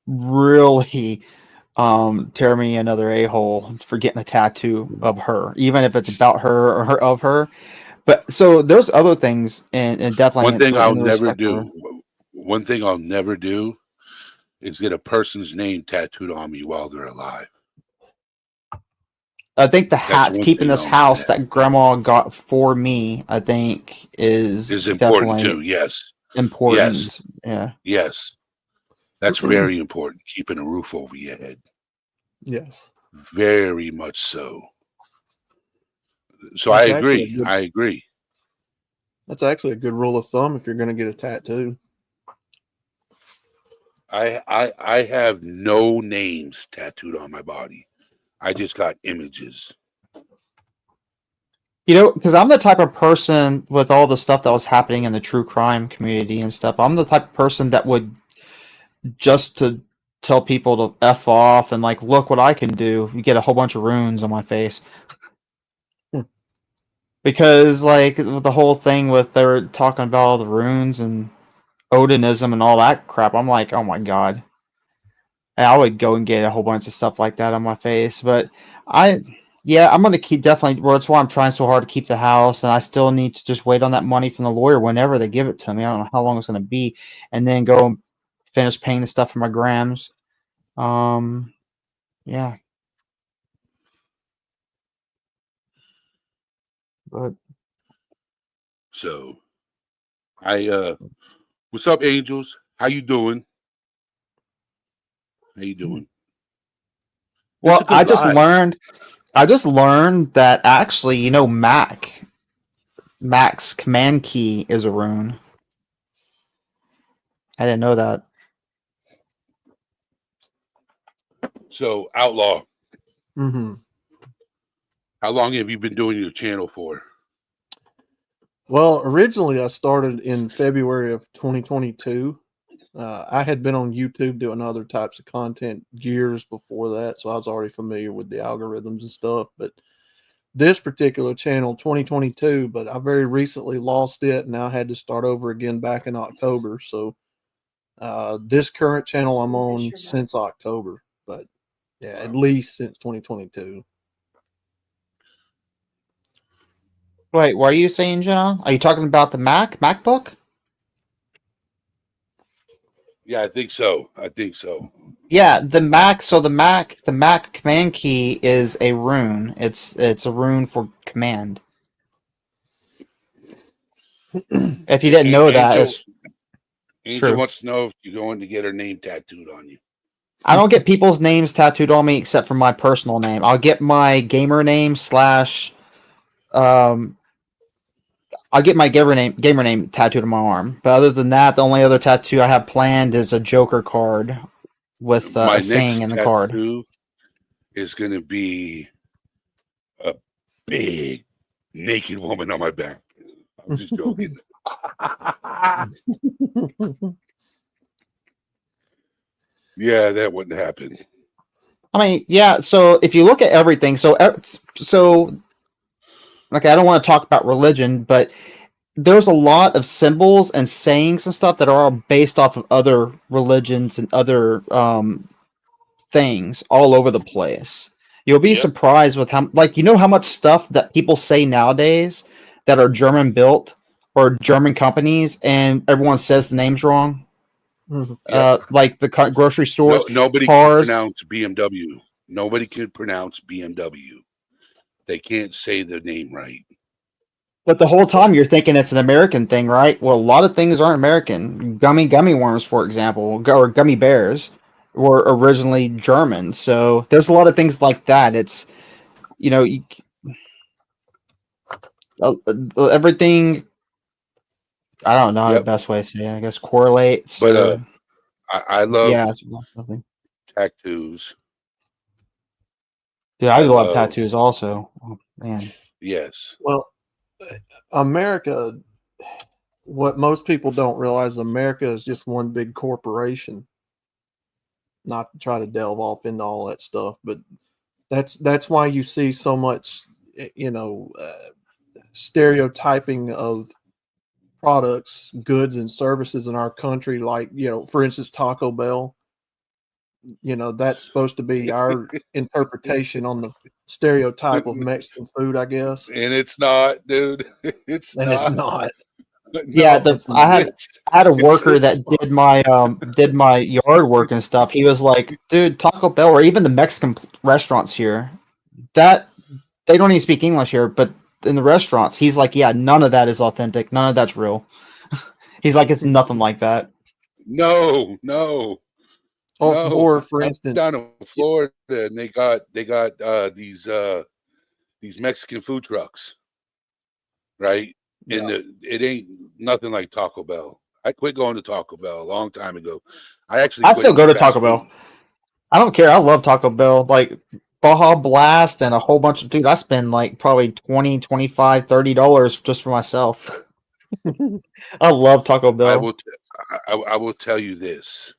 really tear me another a-hole for getting a tattoo of her, even if it's about her or her of her. But so there's other things, and definitely One thing I'll in the never respect of her. do. One thing I'll never do is get a person's name tattooed on me while they're alive. I think the That's hat one keeping thing this I'll house never. that grandma got for me, I think is Important definitely too. Yes. Yes. important. Yeah. Yes. That's very important. Keeping a roof over your head. Yes. Very much so. So That's actually a good I agree. that's actually a good rule of thumb if you're going to get a tattoo. I have no names tattooed on my body. I just got images. You know, because I'm the type of person with all the stuff that was happening in the true crime community and stuff. I'm the type of person that would just to tell people to F off and like, look what I can do. You get a whole bunch of runes on my face. Because like the whole thing with they were talking about all the runes and Odinism and all that crap, I'm like, oh my god. And I would go and get a whole bunch of stuff like that on my face. But yeah, I'm gonna keep definitely. Well, that's why I'm trying so hard to keep the house, and I still need to just wait on that money from the lawyer whenever they give it to me. I don't know how long it's gonna be, and then go and finish paying the stuff for my grams. Yeah, but So what's up, angels? How you doing? How you doing? It's a well, good vibe. I just learned that actually, you know, Mac's command key is a rune. I didn't know that. So Outlaw, Mm-hmm. how long have you been doing your channel for? Well, originally I started in February of 2022. I had been on YouTube doing other types of content years before that, so I was already familiar with the algorithms and stuff. But this particular channel, 2022, but I very recently lost it, and now I had to start over again back in October. So this current channel I'm on since October, but yeah, at least since 2022. Wait, what are you saying, Jenna? Are you talking about the MacBook? Yeah, I think so. I think so. Yeah, the Mac. So the Mac command key is a rune. It's a rune for command. If you didn't know that, Angel it's Angel true. wants to know if you're going to get her name tattooed on you. I don't get people's names tattooed on me except for my personal name. I'll get my gamer name slash um I'll get my gamer name tattooed on my arm. But other than that, the only other tattoo I have planned is a Joker card with My a saying next in the card. tattoo is going to be a big naked woman on my back. I'm just joking. Yeah, that wouldn't happen. I mean, yeah. So if you look at everything, so okay, I don't want to talk about religion, but there's a lot of symbols and sayings and stuff that are all based off of other religions and other things all over the place. You'll be Yep. surprised with how, like, you know, how much stuff that people say nowadays that are German built or German companies, and everyone says the names wrong. Mhm. Yep. Like the grocery stores, Nobody can cars. pronounce BMW. Nobody can pronounce BMW. They can't say the name right. But the whole time you're thinking it's an American thing, right? Well, a lot of things aren't American. Gummy worms, for example, or gummy bears, were originally German. So there's a lot of things like that. It's you know everything. I don't know the Yep. best way to say it. I guess correlates. But Or, I love yeah, it's nothing. tattoos. Dude, I I love love, tattoos also. Oh, man. yes. Well, America, what most people don't realize, America is just one big corporation. Not to try to delve off into all that stuff, but that's why you see so much, stereotyping of products, goods, and services in our country. Like, for instance, Taco Bell. That's supposed to be our interpretation on the stereotype of Mexican food, I guess, And it's not, dude. It's and it's not. not. Yeah, No, it's I had a worker it's that did my yard work and stuff. He was like, dude, Taco Bell or even the Mexican restaurants here, that they don't even speak English here, but in the restaurants, he's like, yeah, none of that is authentic. None of that's real. He's like, it's nothing like that. no, no, no. Or for I'm instance, down in Florida, and they got these Mexican food trucks, right? And it ain't nothing like Taco Bell. I quit going to Taco Bell a long time ago. I actually I quit still go eating to fast Taco Bell. food. I don't care. I love Taco Bell. Like Baja Blast and a whole bunch of dude, I spend like probably 20, 25, $30 just for myself. I love Taco I Bell. will t- I will tell you this.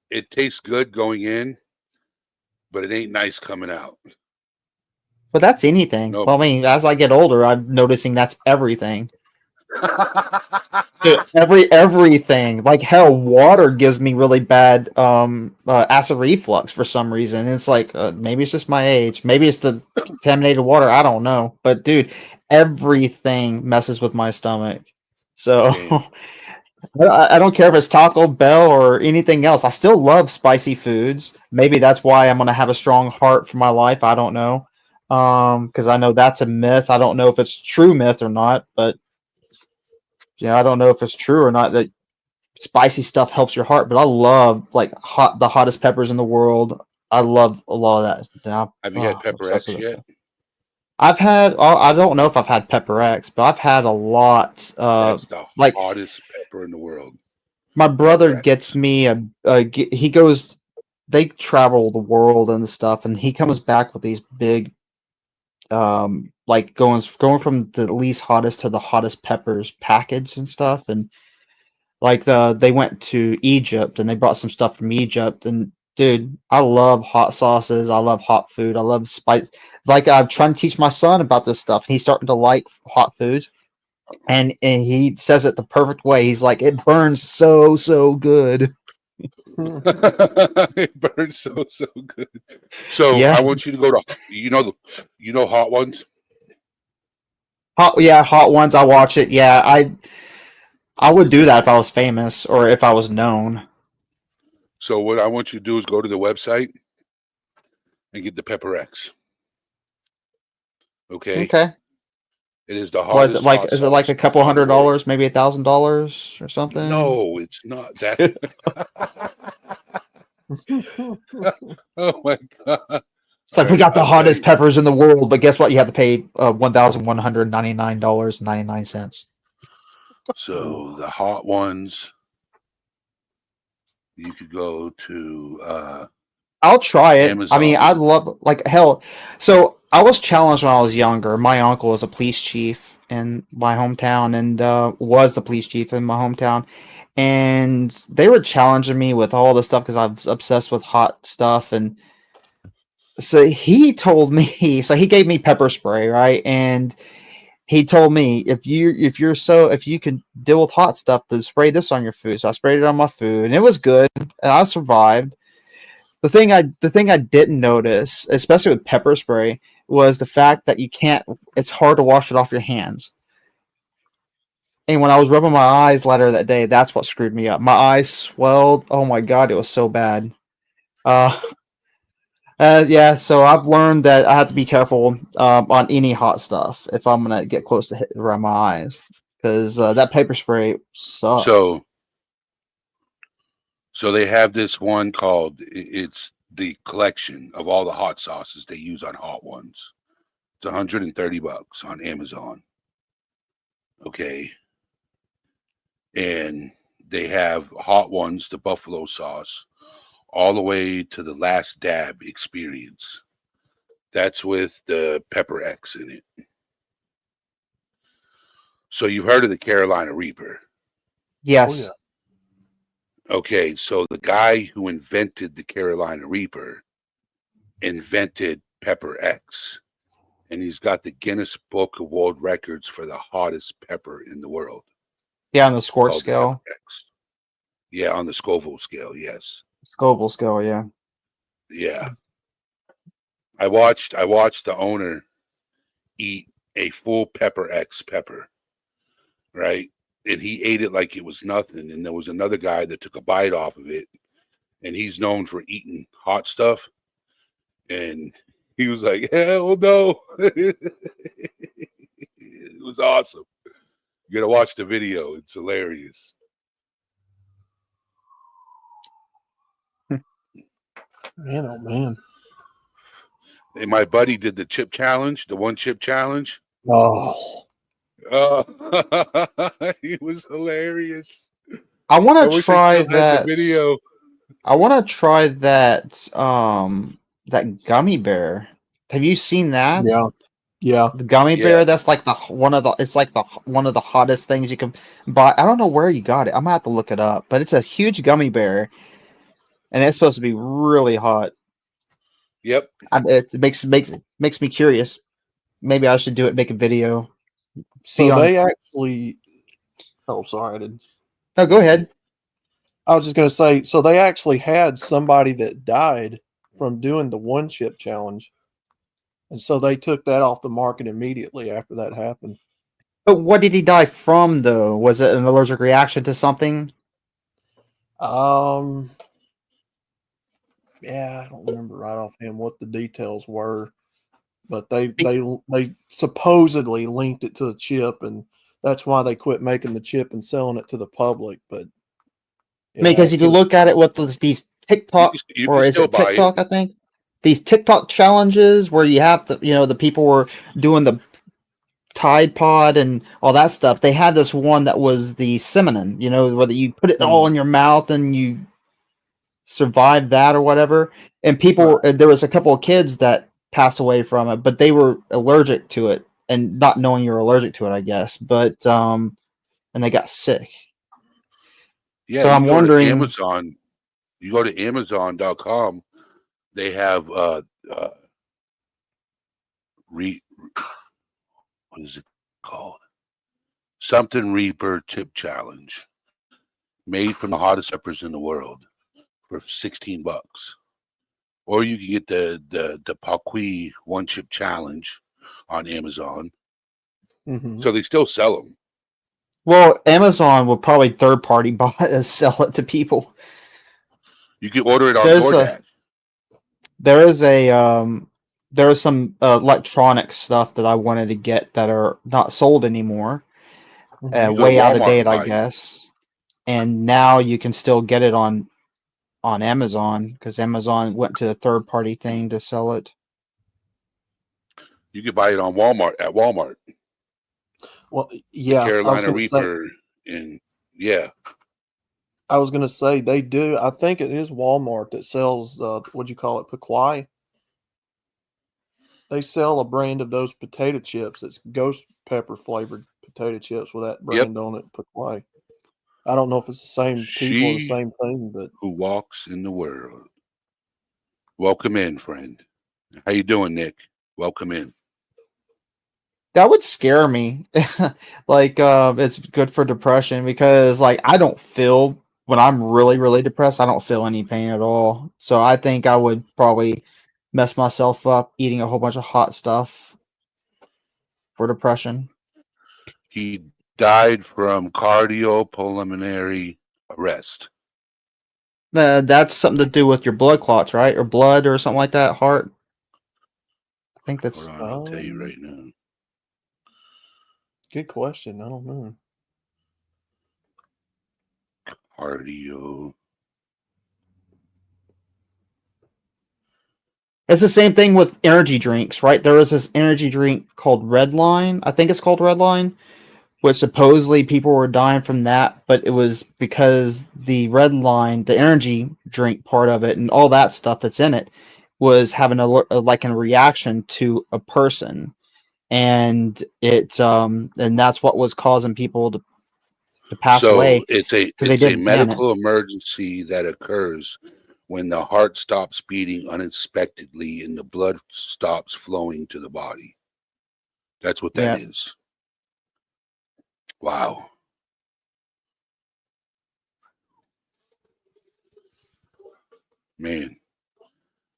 It tastes good going in, but it ain't nice coming out. But that's anything. No. Well, I mean, as I get older, I'm noticing that's everything. Dude, everything. Like hell, water gives me really bad acid reflux for some reason. It's like maybe it's just my age. Maybe it's the contaminated water. I don't know. But dude, everything messes with my stomach. So Damn. I don't care if it's Taco Bell or anything else. I still love spicy foods. Maybe that's why I'm gonna have a strong heart for my life. I don't know. Because I know that's a myth. I don't know if it's true myth or not, but yeah, I don't know if it's true or not that spicy stuff helps your heart. But I love like the hottest peppers in the world. I love a lot of that. Have you had I'm Pepper obsessed X with that yet? stuff. I've had. I don't know if I've had Pepper X, but I've had a lot. That's the Like hottest pepper in the world. my brother Pepper X. gets me he goes. They travel the world and stuff, and he comes back with these big like going from the least hottest to the hottest peppers packets and stuff. And like they went to Egypt and they brought some stuff from Egypt. And dude, I love hot sauces, I love hot food, I love spice. Like I'm trying to teach my son about this stuff. He's starting to like hot foods, and he says it the perfect way. He's like, it burns so good. It burns so good. So Yeah. I want you to go to Hot Ones. Hot ones, I watch it. Yeah, I would do that if I was famous or if I was known. So what I want you to do is go to the website and get the Pepper X. Okay, Okay. it is the Was it hottest like hot is it like sauce a couple on the world. $100, maybe $1,000 or something? No, it's not that. Oh my god! It's All like we right, got the I'll tell hottest you. peppers in the world, but guess what? You have to pay $1,199.99. So the hot ones, you could go to I'll try it. I mean, I Amazon. love like hell. So I was challenged when I was younger. My uncle was a police chief in my hometown, and was the police chief in my hometown, and they were challenging me with all this stuff because I was obsessed with hot stuff. And so he told me, so he gave me pepper spray, right? And he told me if you can deal with hot stuff, then spray this on your food. So I sprayed it on my food, and it was good, and I survived. The thing I didn't notice, especially with pepper spray, was the fact that you can't. It's hard to wash it off your hands. And when I was rubbing my eyes later that day, that's what screwed me up. My eyes swelled. Oh my god, it was so bad. Uh, yeah. So I've learned that I have to be careful on any hot stuff if I'm gonna get close to hit around my eyes, because that pepper spray sucks. So they have this one called it's the collection of all the hot sauces they use on Hot Ones. It's $130 on Amazon. Okay. And they have Hot Ones, the buffalo sauce, all the way to the Last Dab experience. That's with the Pepper X in it. So you've heard of the Carolina Reaper. Yes. Oh, yeah. Okay, so the guy who invented the Carolina Reaper invented Pepper X. And he's got the Guinness Book of World Records for the hottest pepper in the world. Yeah, on the squirt Called scale. Pepper X. Yeah, on the Scoville scale, yes. Scoville scale, yeah. Yeah. I watched the owner eat a full Pepper X pepper, right? And he ate it like it was nothing. And there was another guy that took a bite off of it, and he's known for eating hot stuff. And he was like, hell no. It was awesome. You gotta watch the video. It's hilarious. Man, oh man. And my buddy did the chip challenge, the 1 chip challenge. Oh, It was hilarious. I I want to wish try I still had that the video. I want to try that that gummy bear. Have you seen that? yeah. Yeah. The gummy Yeah. bear, that's like one of the hottest things you can buy. I don't know where you got it. I'm gonna have to look it up, but it's a huge gummy bear, and it's supposed to be really hot. Yep. It makes me curious. Maybe I should do it. Make a video. See So on. they actually. Oh, sorry, I didn't. No, go ahead. I was just going to say, so they actually had somebody that died from doing the 1 chip challenge. And so they took that off the market immediately after that happened. But what did he die from, though? Was it an allergic reaction to something? Yeah, I don't remember right offhand what the details were, but they supposedly linked it to the chip, and that's why they quit making the chip and selling it to the public. But I mean, because if you look at it with these TikTok, You or can is still it buy TikTok? I think these TikTok challenges where you have to, the people were doing the Tide Pod and all that stuff. They had this one that was the cinnamon, whether you put it all in your mouth and you survive that or whatever. And there was a couple of kids that passed away from it, but they were allergic to it and not knowing you're allergic to it, I guess. But and they got sick. Yeah, So I'm wondering. Amazon. You go to Amazon.com. They have what is it called? Something Reaper Chip Challenge, made from the hottest peppers in the world for $16. Or you can get the Paquis 1 chip challenge on Amazon. Mhm. So they still sell them. Well, Amazon will probably third party buy sell it to people. You can order it on There's DoorDash. there is some electronic stuff that I wanted to get that are not sold anymore. Mhm. go to Way out of Walmart date, and I buy it. guess. And now you can still get it on Amazon because Amazon went to a third party thing to sell it. You can buy it on Walmart at Walmart. Well, The yeah, Carolina Reaper, and yeah, I was going to say they do. I think it is Walmart that sells what you call it, Paquai. They sell a brand of those potato chips. It's ghost pepper flavored potato chips with that brand on it, Paquai. I don't know if it's the same people or the She same thing, but who walks in the world. Welcome in, friend. How you doing, Nick? Welcome in. That would scare me. Like, it's good for depression because, like, I don't feel when I'm really, really depressed, I don't feel any pain at all. So I think I would probably mess myself up eating a whole bunch of hot stuff for depression. He died from cardiopulmonary arrest. That's something to do with your blood clots, right? Or blood or something like that, heart. I think that's. Hold on, I'll tell you right now. good question. I don't know. Cardio. It's the same thing with energy drinks, right? There is this energy drink called Redline. I think it's called Redline, which supposedly people were dying from that, but it was because the red line, the energy drink part of it, and all that stuff that's in it was having like a reaction to a person, and and that's what was causing people to pass So away it's a because they it's a didn't ban it. medical emergency that occurs when the heart stops beating unexpectedly and the blood stops flowing to the body. That's what that Yeah. is. Wow. Man.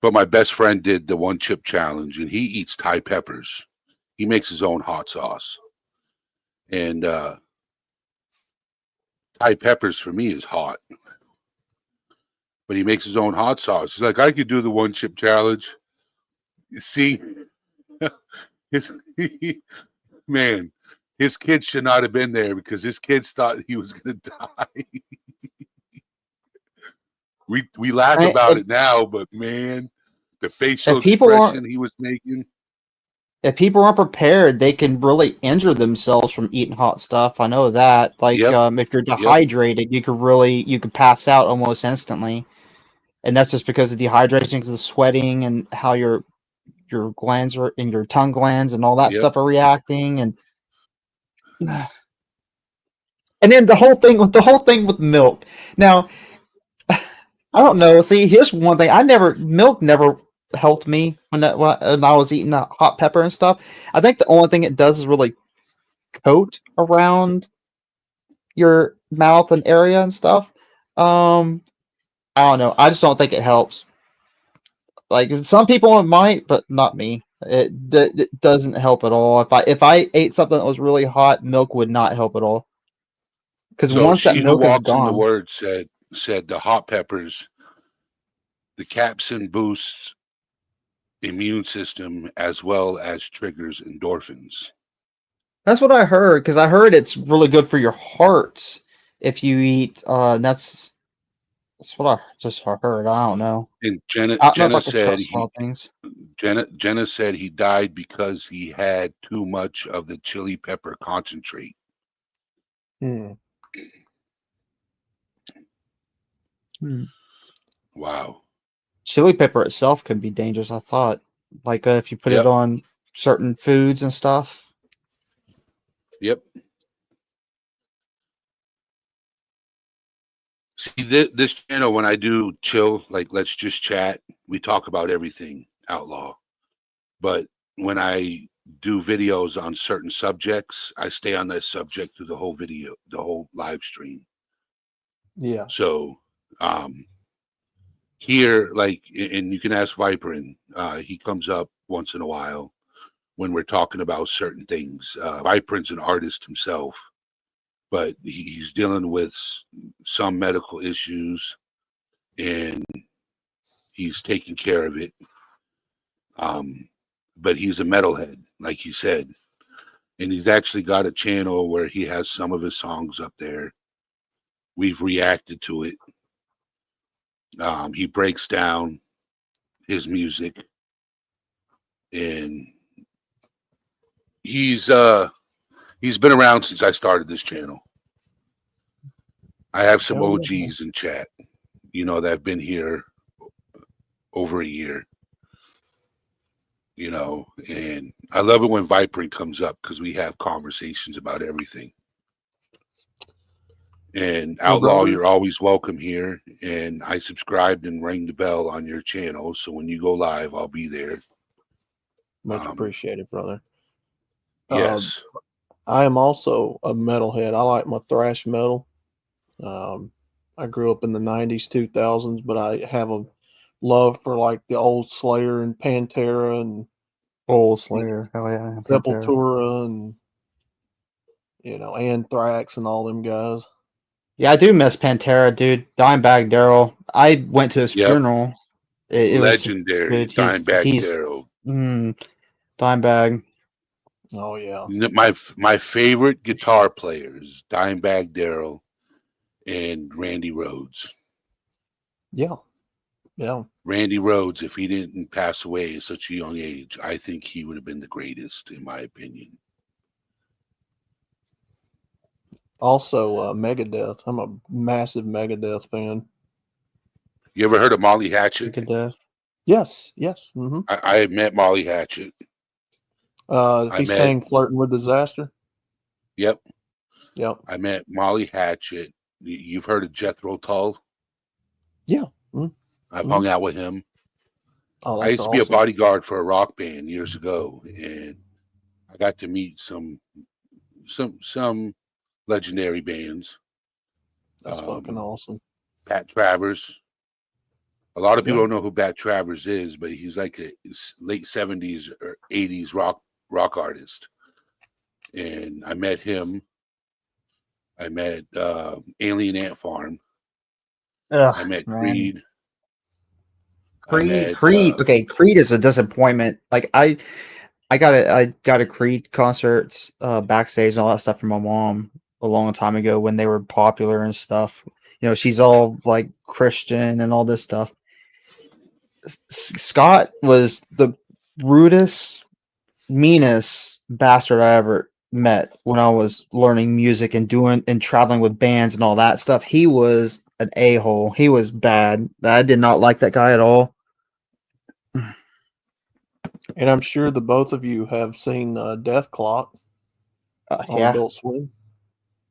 But my best friend did the one chip challenge and he eats Thai peppers. He makes his own hot sauce. And Thai peppers for me is hot. But he makes his own hot sauce. He's like, I could do the one chip challenge. You see, his man, his kids should not have been there because his kids thought he was gonna die. We laugh about it now, but man, the facial if people aren't expression he was making. if people aren't prepared, they can really injure themselves from eating hot stuff. I know that. Like, Yep, if you're yep, dehydrated, you could pass out almost instantly, and that's just because of dehydration, because of the sweating and how your glands are and your tongue glands and all that yep. stuff are reacting, and then the whole thing with milk. Now, I don't know. See, here's one thing: milk never helped me when I was eating the hot pepper and stuff. I think the only thing it does is really coat around your mouth and area and stuff. I don't know. I just don't think it helps. Like some people it might, but not me. It doesn't help at all. If I ate something that was really hot, milk would not help at all. Because So once that she who milk is walks in the gone, word said the hot peppers, the capsaicin boosts immune system as well as triggers endorphins. that's what I heard. Because I heard it's really good for your heart if you eat. That's what I just heard. I don't know. And I don't know if Jenna I could said trust all things. Jenna said he died because he had too much of the chili pepper concentrate. Hmm. Wow. Chili pepper itself can be dangerous. I thought, like if you put it Yep. on certain foods and stuff. Yep. See this channel when I do chill, like let's just chat. We talk about everything outlaw. But when I do videos on certain subjects, I stay on that subject through the whole video, the whole live stream. Yeah. So here, like, and you can ask Viperin, he comes up once in a while when we're talking about certain things. Viperin's an artist himself, but he's dealing with some medical issues and he's taking care of it. But he's a metalhead, like he said. And he's actually got a channel where he has some of his songs up there. We've reacted to it. He breaks down his music, and he's been around since I started this channel. I have some OGs in chat, that have been here over a year. And I love it when Viper comes up because we have conversations about everything. And Outlaw, brother. you're always welcome here. And I subscribed and rang the bell on your channel. So when you go live, I'll be there. Much appreciated, brother. Yes. I am also a metalhead. I like my thrash metal. I grew up in the 90s, 2000s, but I have a love for like the old Slayer and Pantera and Old Slayer. Oh yeah. Pantera. Sepultura and Anthrax and all them guys. Yeah, I do miss Pantera, dude. Dimebag Daryl. I went to his funeral. It Legendary. was Dimebag Darrell. Dimebag. Oh yeah. My favorite guitar players, Dimebag Darrell and Randy Rhoads. Yeah. Yeah. Randy Rhoads, if he didn't pass away at such a young age, I think he would have been the greatest, in my opinion. Also, Megadeth. I'm a massive Megadeth fan. You ever heard of Molly Hatchet? Megadeth. Yes, yes. Mm-hmm. I met Molly Hatchet. I He met- sang "Flirting with Disaster." Yep. Yep. I met Molly Hatchet. You've heard of Jethro Tull? Yeah. Mm-hmm. I've hung out with him. Oh, I that's used to be a awesome. bodyguard for a rock band years ago, and I got to meet some legendary bands. That's fucking awesome. Pat Travers. A lot of people Yeah. don't know who Pat Travers is, but he's like a late 70s or 80s rock artist. And I met him. I met Alien Ant Farm. Ugh, I met man. Creed. Creed. Okay, Creed is a disappointment. Like I got a Creed concert backstage and all that stuff from my mom a long time ago when they were popular and stuff. You know, she's all like Christian and all this stuff. Scott was the rudest, meanest bastard I ever met when I was learning music and doing and traveling with bands and all that stuff. He was an a-hole. He was bad. I did not like that guy at all. And I'm sure the both of you have seen Death Clock on Yeah. Adult Swim.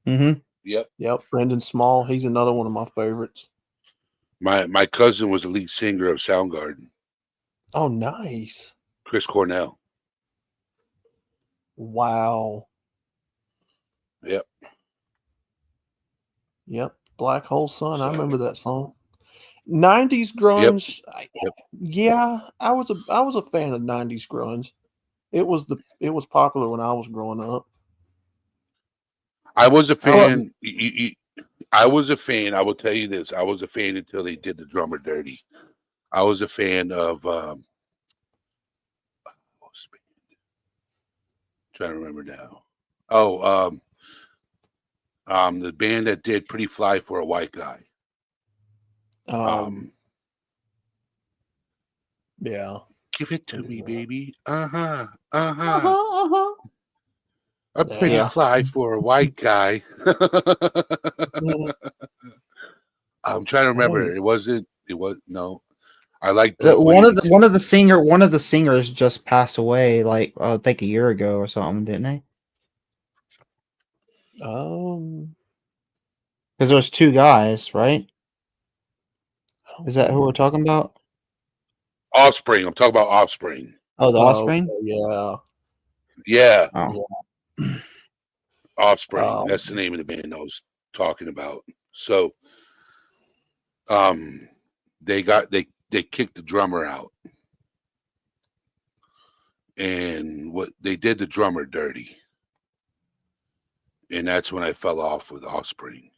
Mm-hmm. Yep. Yep. Brendan Small. He's another one of my favorites. My cousin was the lead singer of Soundgarden. Oh, nice. Chris Cornell. Wow. Yep. Yep. Black Hole Sun. I So- remember that song. 90s grunge. Yep. Yeah, I was a fan of 90s grunge. It was popular when I was growing up. I was a fan. I was a fan. I will tell you this. I was a fan until they did the drummer dirty. I was a fan of trying to remember now. Oh, the band that did Pretty Fly for a White Guy. Yeah. Give it to me, Yeah. baby. I'm pretty Yeah. fly for a white guy. I'm trying to remember. Hey. It was no. I like One of the singers just passed away like I think a year ago or something, didn't they? Because there's two guys, right? Is that who we're talking about? Offspring. I'm talking about Offspring. Oh, the Offspring. Okay, yeah. Yeah, Oh, Offspring. That's the name of the band I was talking about. So, they kicked the drummer out, and what they did the drummer dirty, and that's when I fell off with Offspring.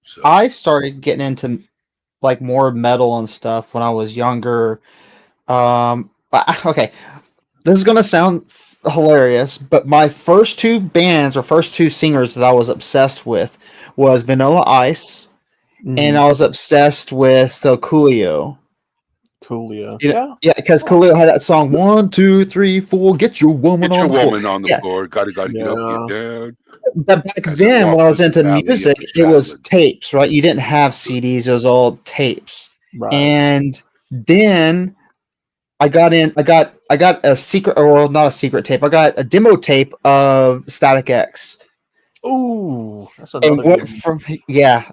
So I started getting into like more metal and stuff when I was younger. Okay, this is gonna sound hilarious, but my first two bands or first two singers that I was obsessed with was Vanilla Ice, and I was obsessed with Coolio. Coolio. Yeah, because Coolio had that song 1, 2, 3, 4, get your woman get on your the woman floor. on the Yeah. floor. Gotta get up, get down. But back As then, I when walk I was through the into valley of music, the it was shadow. tapes, right? You didn't have CDs; it was all tapes. Right. And then I got a secret, or well, not a secret tape. I got a demo tape of Static X. Ooh, that's And another went good from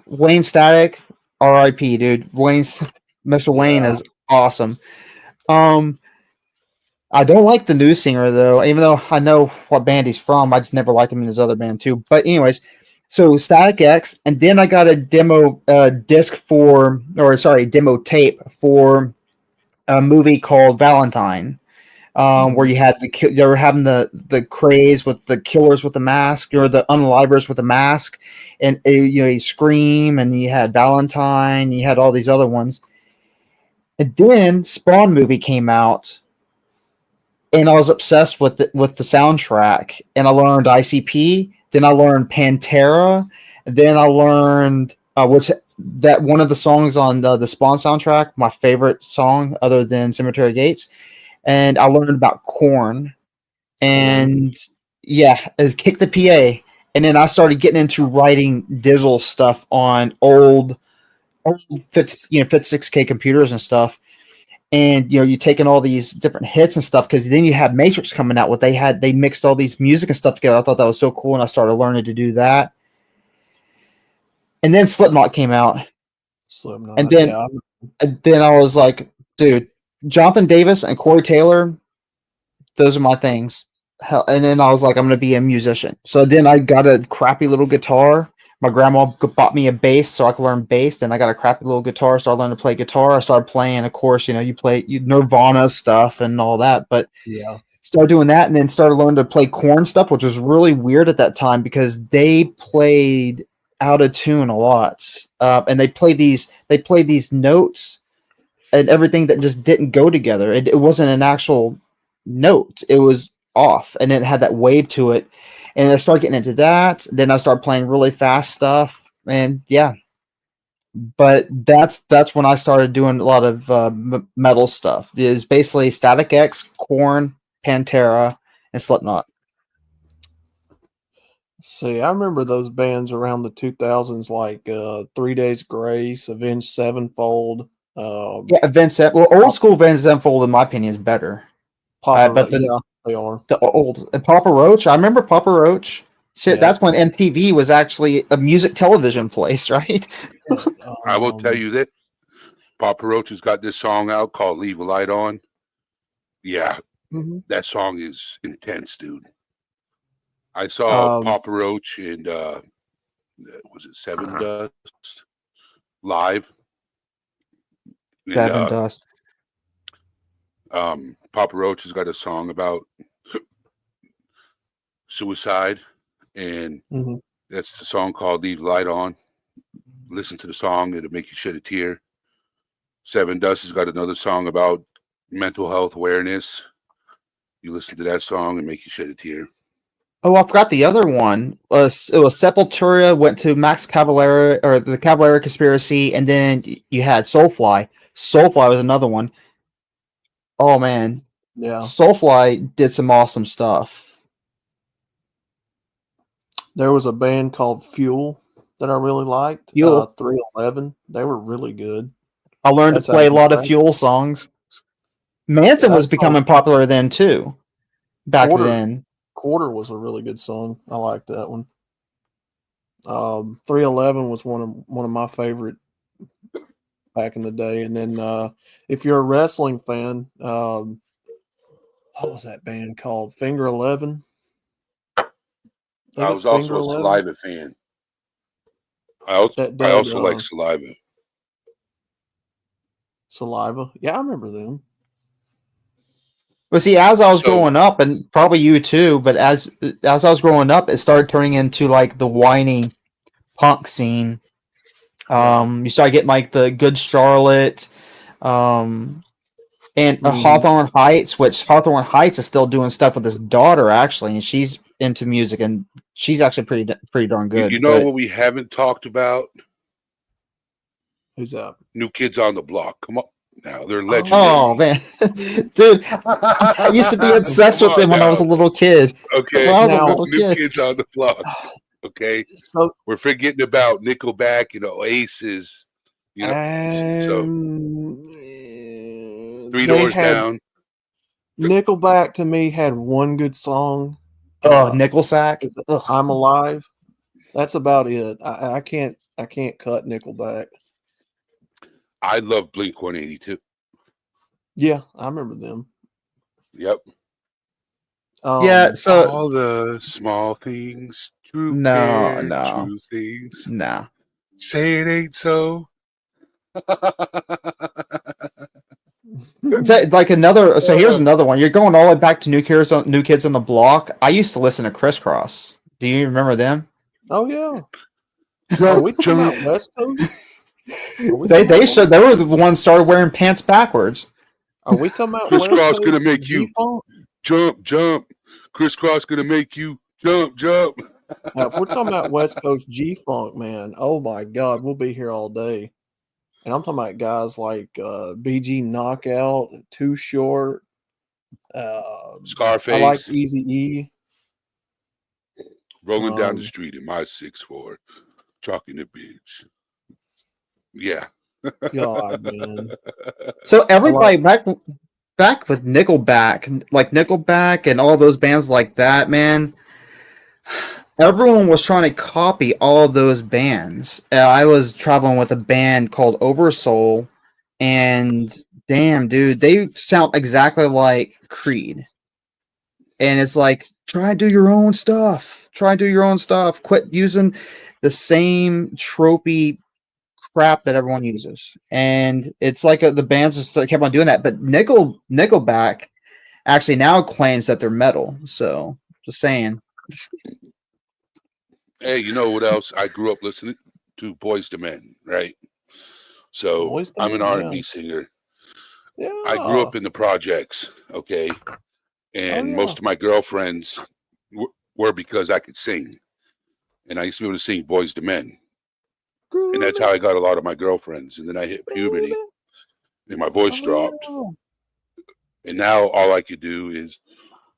Wayne Static, R.I.P. Dude. Mr. Wayne Yeah. is awesome. I don't like the new singer though, even though I know what band he's from. I just never liked him in his other band too. But anyways, so Static X, and then I got a demo demo tape for a movie called Valentine, where you had they were having the craze with the killers with the mask or the unalivers with the mask, and you Scream, and you had Valentine, you had all these other ones, and then Spawn movie came out. And I was obsessed with the soundtrack, and I learned ICP. Then I learned Pantera. Then I learned that one of the songs on the Spawn soundtrack, my favorite song other than Cemetery Gates. And I learned about Korn, and Yeah, kick the PA. And then I started getting into writing digital stuff on old 56K computers and stuff. And you're taking all these different hits and stuff because then you had Matrix coming out. They mixed all these music and stuff together. I thought that was so cool, and I started learning to do that. And then Slipknot came out, Slipknot. and then I was like, dude, Jonathan Davis and Corey Taylor, those are my things. Hell, and then I was like, I'm gonna be a musician. So then I got a crappy little guitar. My grandma bought me a bass so I could learn bass. Then I got a crappy little guitar, started learning to play guitar. I started playing, of course, you play Nirvana stuff and all that. But Yeah. started doing that and then started learning to play Korn stuff, which was really weird at that time because they played out of tune a lot. And they played these notes and everything that just didn't go together. It wasn't an actual note. It was off and it had that wave to it. And I started getting into that. Then I started playing really fast stuff, and yeah. But that's when I started doing a lot of metal stuff. It is basically Static X, Korn, Pantera, and Slipknot. See, I remember those bands around the 2000s, like 3 Days Grace, Avenged Sevenfold. Yeah, Avenged Sevenfold. Well, old school Avenged Sevenfold, in my opinion, is better. But yeah, they are. The old and Papa Roach. I remember Papa Roach. Shit, Yeah. that's when MTV was actually a music television place, right? I will tell you that Papa Roach has got this song out called "Leave a Light On." Yeah, that song is intense, dude. I saw Papa Roach and was it Seven Dust live? Seven Dust. Papa Roach has got a song about suicide, and that's the song called "Leave the Light On." Listen to the song; it'll make you shed a tear. Seven Dust has got another song about mental health awareness. You listen to that song and make you shed a tear. Oh, I forgot the other one. It was Sepultura, went to Max Cavalera, or the Cavalera Conspiracy, and then you had Soulfly. Soulfly was another one. Oh, man. Yeah. Soulfly did some awesome stuff. There was a band called Fuel that I really liked. Fuel. 311. They were really good. I learned to play a lot of Fuel songs. Manson was becoming popular then, too. Back then. Quarter was a really good song. I liked that one. 311 was one of my favorite back in the day. And then if you're a wrestling fan, what was that band called? Finger 11. I was also a Saliva fan. I also like Saliva. Saliva? Yeah, I remember them. Well, see, as I was growing up, and probably you too, but as I was growing up, it started turning into like the whiny punk scene. You started getting like the Good Charlotte, and Hawthorne Heights, which Hawthorne Heights is still doing stuff with his daughter actually, and she's into music, and she's actually pretty darn good. You know what we haven't talked about? Who's that? New Kids on the Block. Come on. Now they're legendary. Oh man, dude! I used to be obsessed with them when I was a little kid. Okay, when I was a little kid. Kids on the Block. Okay, so we're forgetting about Nickelback, Oasis. So 3 Doors Down. Nickelback to me had one good song. Nickelsack. I'm Alive. That's about it. I can't cut Nickelback. I love Blink-182. Yeah, I remember them. Yep. Yeah, so all the small things, true things. No. Say it ain't so. Like another. So here's another one. You're going all the way back to New Kids on the Block. I used to listen to Crisscross. Do you remember them? Oh yeah. Are we talking about West Coast? They were the ones started wearing pants backwards. Are we talking about Crisscross gonna make you jump? Crisscross gonna make you jump. Now, if we're talking about West Coast G-Funk, man, oh my God, we'll be here all day. And I'm talking about guys like BG Knockout, Too Short, Scarface. I like Eazy-E. rolling down the street in my 6'4", talking to bitch. Yeah. God, man. So everybody back with Nickelback and all those bands like that, man. Everyone was trying to copy all those bands. I was traveling with a band called Oversoul, and damn, dude, they sound exactly like Creed. And it's like, try and do your own stuff. Try and do your own stuff. Quit using the same tropey crap that everyone uses. And it's like the bands just kept on doing that. But Nickelback actually now claims that they're metal. So just saying. Hey, you know what else? I grew up listening to Boys to Men, right? So Boyz II I'm an Men, R&B singer. Yeah. I grew up in the projects, okay? And yeah. most of my girlfriends were because I could sing. And I used to be able to sing Boys to Men. And that's how I got a lot of my girlfriends. And then I hit puberty and my voice dropped. And now all I could do is,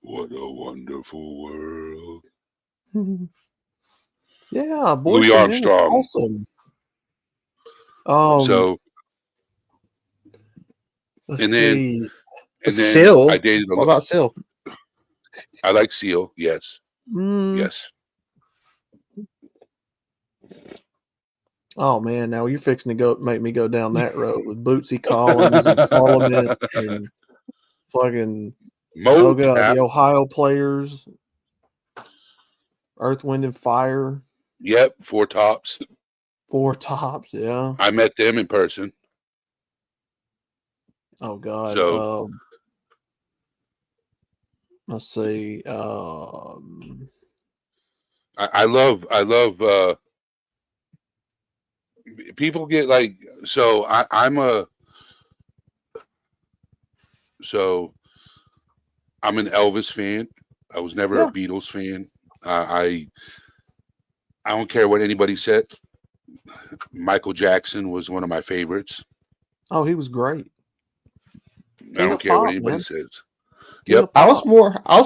what a wonderful world. Yeah, Louis Boyz II Men is Armstrong. awesome. So, Let's and see. then Seal. I dated What about Seal? I like Seal. Yes. Mm, Yes. Oh man, now you're fixing to make me go down that road with Bootsy Collins and Parliament and fucking oh god, Motap. the Ohio Players, Earth, Wind and Fire, Yep. Four Tops. Four Tops. Yeah. I met them in person. Oh god. So Let's see. I love people get like, so I'm an Elvis fan. I was never a Beatles fan. I don't care what anybody said. Michael Jackson was one of my favorites. Oh, he was great. I don't care what anybody says. Yep. I was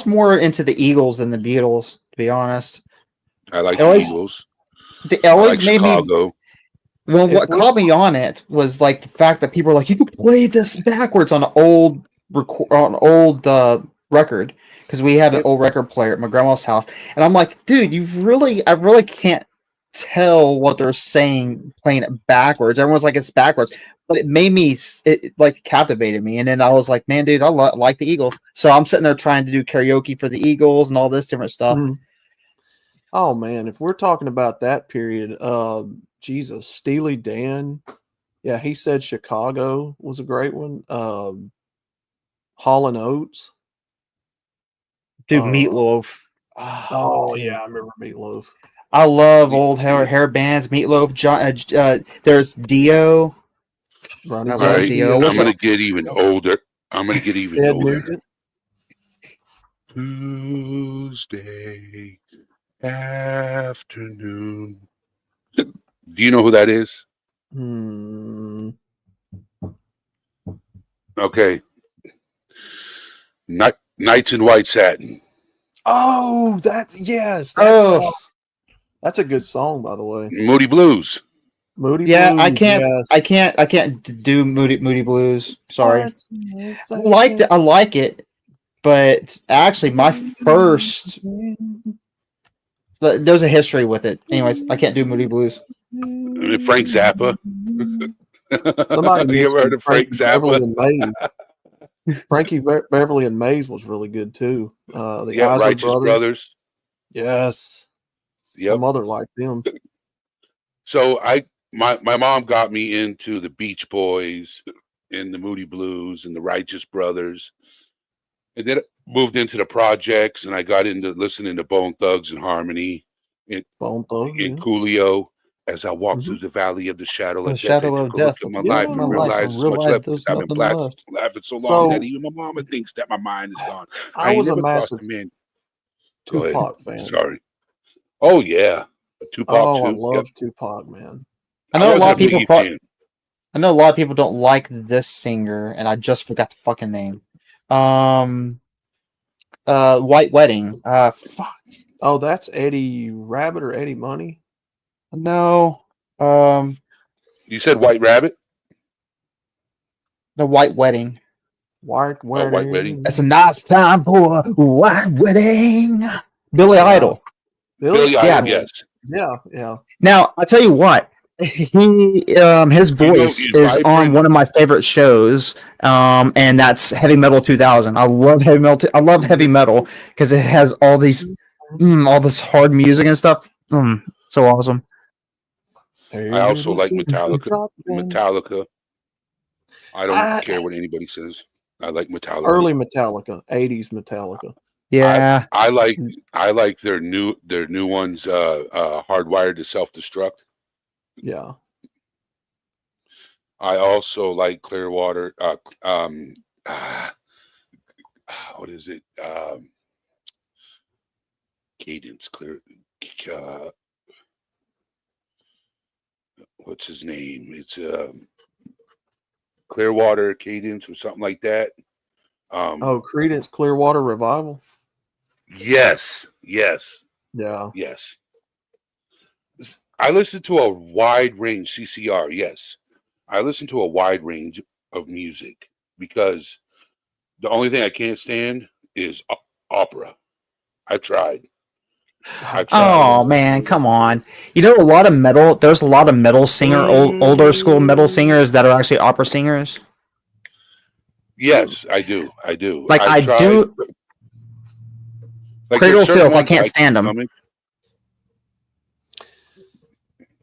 more into the Eagles than the Beatles, to be honest. I like the Eagles. They always like made Chicago. me. Well, what caught me on it was like the fact that people were like, "You could play this backwards on an old record," because we had an old record player at my grandma's house, and I'm like, "Dude, I really can't tell what they're saying playing it backwards." Everyone's like, "It's backwards," but it made me, it like captivated me, and then I was like, "Man, dude, I like the Eagles." So I'm sitting there trying to do karaoke for the Eagles and all this different stuff. Mm-hmm. Oh man, if we're talking about that period, Jesus, Steely Dan. Yeah, he said Chicago was a great one. Hall and Oates. Dude, Meatloaf. Oh yeah, I remember Meatloaf. I love old hair bands. Meatloaf. There's Dio. All right, Dio. I'm gonna get even older. I'm gonna get even Ed older. Nugent. Tuesday afternoon. Do you know who that is? Okay. Nights in White Satin. Oh, that's a good song, by the way. Moody Blues. Moody Yeah, Blues. I can't do Moody Blues. Sorry. I like it, but actually my first there's a history with it. Anyways, I can't do Moody Blues. Frank Zappa. Somebody you ever heard of Frank Zappa? Frankie Beverly and Maze was really good too. The Righteous Brothers. Yes. Yep. My mother liked them. So my mom got me into the Beach Boys and the Moody Blues and the Righteous Brothers. And then moved into the projects, and I got into listening to Bone Thugs and Harmony and Coolio as I walked through the valley of the shadow of death. Look at my life and realize so much left. I've been laughing so long that even my mama thinks that my mind is gone. I was a massive Tupac fan. Sorry. Oh yeah, Tupac. Oh, I love Tupac, man. I know a lot of people don't like this singer, and I just forgot the fucking name. White Wedding. Fuck. Oh, that's Eddie Rabbit or Eddie Money. No, You said White Rabbit? the White Wedding. White Oh, White Wedding. It's a nice time for a white wedding. Billy Yeah. Idol. Billy Yeah. Idol, yes. Yeah. Now I tell you what, his voice he's is on vibrant. one of my favorite shows, and that's Heavy Metal 2000. I love heavy metal. I love heavy metal because it has all these, all this hard music and stuff. So awesome. I also like Metallica. Metallica. I don't care what anybody says. I like Metallica. Early Metallica, 80s Metallica. Yeah. I like their new ones, Hardwired to Self-Destruct. Yeah. I also like Clearwater. What is it? Cadence. What's his name? It's Clearwater Cadence or something like that. Creedence Clearwater Revival. Yes. Yeah. Yes. I listen to a wide range, CCR, yes. I listen to a wide range of music because the only thing I can't stand is opera. I've tried. Oh man, come on! You know a lot of metal. There's a lot of metal older school metal singers that are actually opera singers. Yes, I do. Like I've tried. do. Like Cradle there's certain Filth, I ones can't stand them. coming.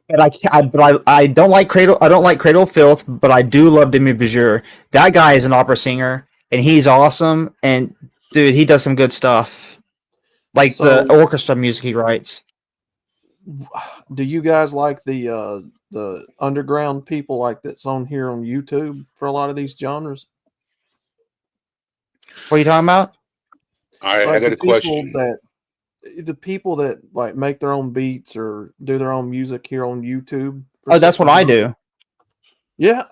But I don't like Cradle. I don't like Cradle Filth, but I do love Demi Bajur. That guy is an opera singer, and he's awesome. And dude, he does some good stuff, like the orchestra music he writes. Do you guys like the underground people like that's on here on YouTube for a lot of these genres? What are you talking about? I got a question. The people that like make their own beats or do their own music here on YouTube. Oh, that's what I do. Yeah.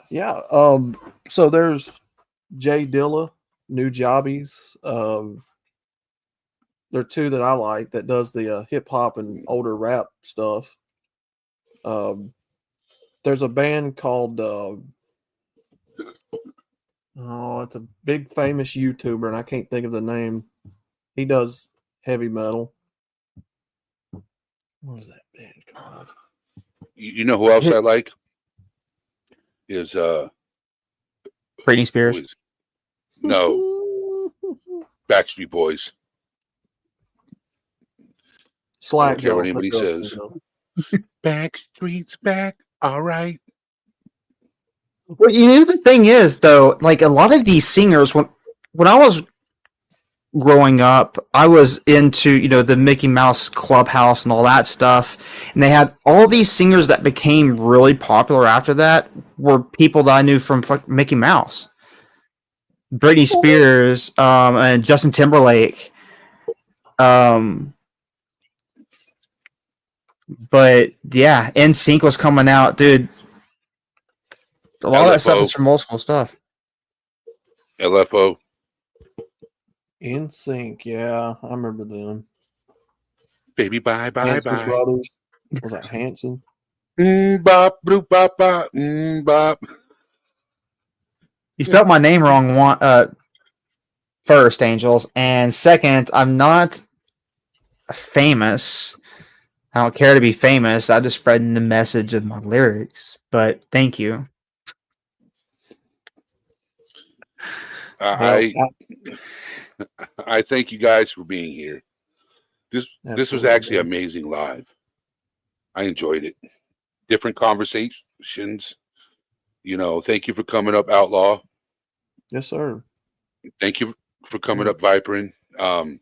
So there's Jay Dilla, New Jobbies. There are two that I like that does the hip hop and older rap stuff. There's a band called it's a big famous YouTuber, and I can't think of the name. He does heavy metal. What is that band called? You know who else I like? Is Britney Spears. No. Backstreet Boys. Slack I don't care what anybody says. Backstreet's back. All right. Well, you know the thing is though, like a lot of these singers, when I was growing up, I was into the Mickey Mouse Clubhouse and all that stuff, and they had all these singers that became really popular after that were people that I knew from Mickey Mouse, Britney Spears, and Justin Timberlake. But yeah, NSYNC was coming out, dude. A lot of that stuff is from old school stuff. LFO. NSYNC, yeah, I remember them. Baby, bye. Brothers. Was that Hanson? Bop, bloop, bop, bop, bop. You spelled my name wrong. First, Angels, and second, I'm not famous. I don't care to be famous. I'm just spreading the message of my lyrics. But thank you. I thank you guys for being here. This was actually amazing live. I enjoyed it. Different conversations. Thank you for coming up, Outlaw. Yes, sir. Thank you for coming up, Viperin.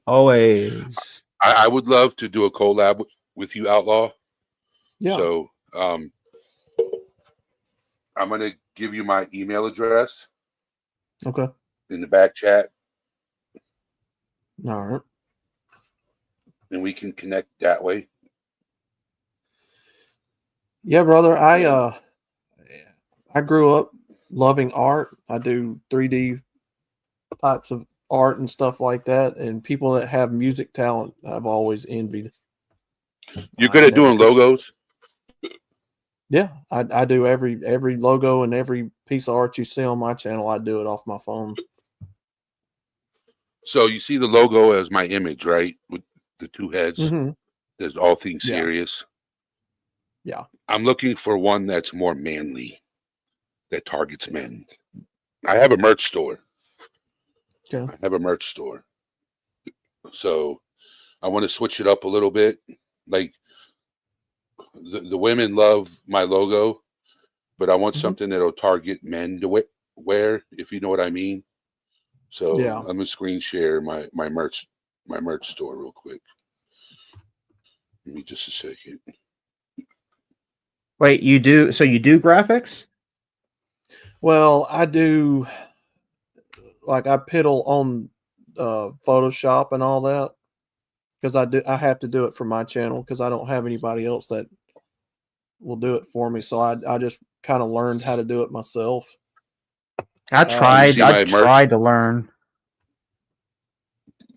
Always. I would love to do a collab with you, Outlaw. Yeah. So I'm gonna give you my email address. Okay. In the back chat. All right. And we can connect that way. Yeah, brother. I grew up loving art. I do 3D types of art and stuff like that, and people that have music talent, I've always envied. You're good at doing logos. Yeah, I do every logo and every piece of art you see on my channel. I do it off my phone. So you see the logo as my image, right? With the two heads. Mm-hmm. There's all things Yeah. serious. Yeah. I'm looking for one that's more manly, that targets men. I have a merch store. Okay. I have a merch store. So I want to switch it up a little bit. Like the women love my logo, but I want Mhm. something that'll target men to wear, if you know what I mean. So Yeah. I'm gonna screen share my merch store real quick. Give me just a second. Wait, you do? So you do graphics? Well, I do. Like I piddle on Photoshop and all that because I have to do it for my channel because I don't have anybody else that will do it for me. So I just kind of learned how to do it myself. I Can you tried. see I my merch? tried to learn.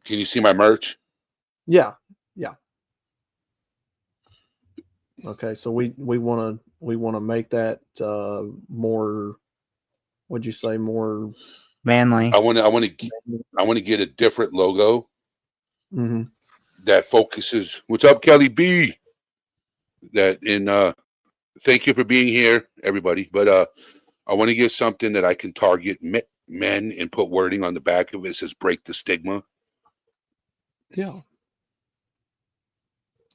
Can you see my merch? Yeah. Yeah. Okay. So we want to make that more. Would you say more? Manly. I want to get a different logo Mm-hmm. that focuses. What's up, Kelly B? That in thank you for being here, everybody. But I want to get something that I can target men and put wording on the back of it that says "break the stigma." Yeah.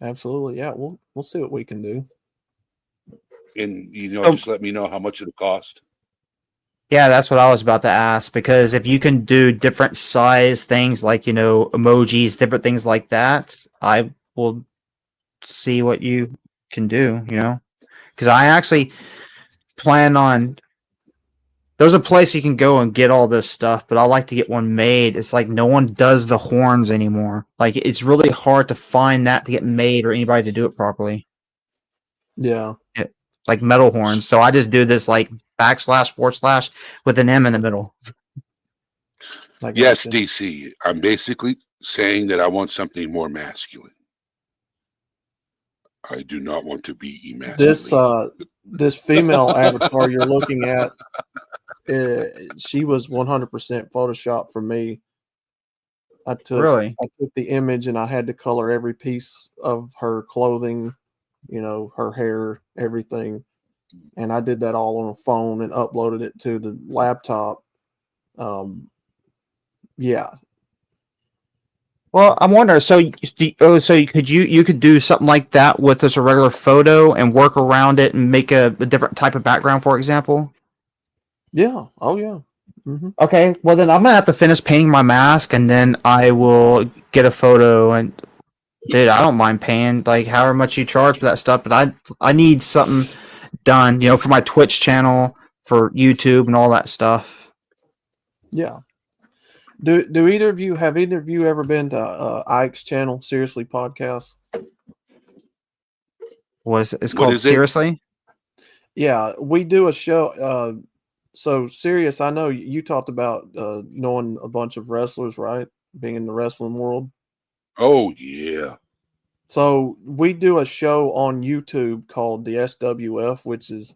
Absolutely. Yeah. We'll see what we can do. And So, just let me know how much it'll cost. yeah, that's what I was about to ask. Because if you can do different size things like, emojis, different things like that, I will see what you can do, Because I actually plan on. There's a place you can go and get all this stuff, but I like to get one made. It's like no one does the horns anymore. Like it's really hard to find that to get made or anybody to do it properly. Yeah. Like metal horns. So I just do this like // with an M in the middle. I Yes, gotcha. DC. I'm basically saying that I want something more masculine. I do not want to be emasculated. This female avatar you're looking at, she was 100% Photoshop for me. I took Really? I took the image and I had to color every piece of her clothing, her hair, everything, and I did that all on a phone and uploaded it to the laptop. Yeah, Well, I'm wondering. So you could do something like that with just a regular photo and work around it and make a different type of background, for example. yeah, oh yeah. Hmm. Okay, well then I'm gonna have to finish painting my mask and then I will get a photo and dude, I don't mind paying like however much you charge for that stuff, but I need something done, for my Twitch channel, for YouTube and all that stuff. Yeah. Do either of you have either of you ever been to Ike's channel, Seriously Podcast? It's What called is it? Seriously? Yeah, we do a show. So serious. I know you talked about knowing a bunch of wrestlers, right? Being in the wrestling world. Oh yeah. So we do a show on YouTube called the SWF, which is,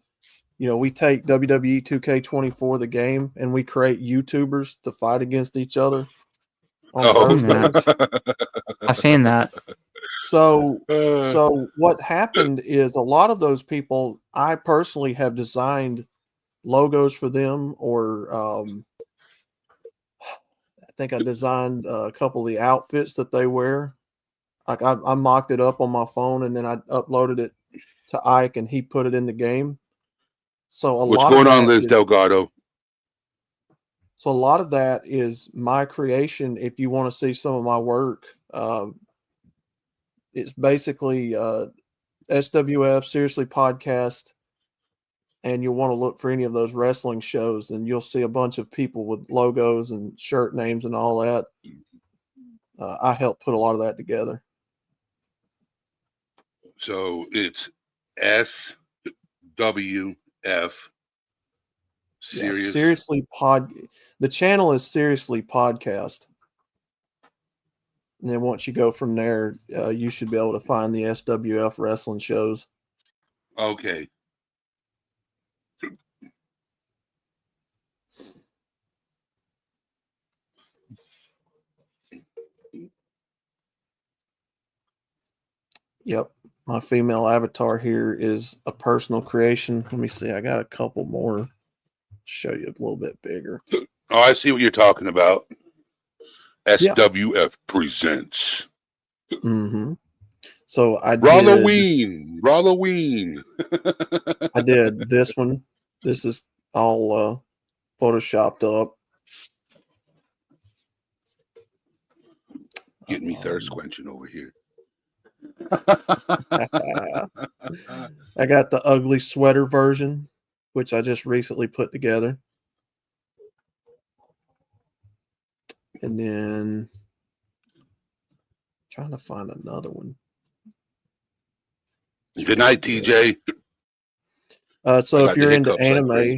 we take WWE 2K24 the game and we create YouTubers to fight against each other on Oh. Seen that. Thursdays. I've seen that. So Uh, so what happened is a lot of those people I personally have designed logos for them, or I think I designed a couple of the outfits that they wear. Like I mocked it up on my phone and then I uploaded it to Ike and he put it in the game. So a what's lot of going on, that Liz is Delgado? my creation. If you want to see some of my work, it's basically SWF Seriously Podcast, and you'll want to look for any of those wrestling shows, and you'll see a bunch of people with logos and shirt names and all that. I helped put a lot of that together. So it's SWF Serious. The channel is Seriously Podcast. And then once you go from there, you should be able to find the SWF wrestling shows. Okay. Yep. My female avatar here is a personal creation. Let me see. I got a couple more. Show you a little bit bigger. Oh, I see what you're talking about. SWF presents Mm-hmm. So I Halloween. I did this one. This is all photoshopped up. Getting me thirst quenching over here. I got the ugly sweater version, which I just recently put together. And then trying to find another one. Good night, TJ. So if you're into anime,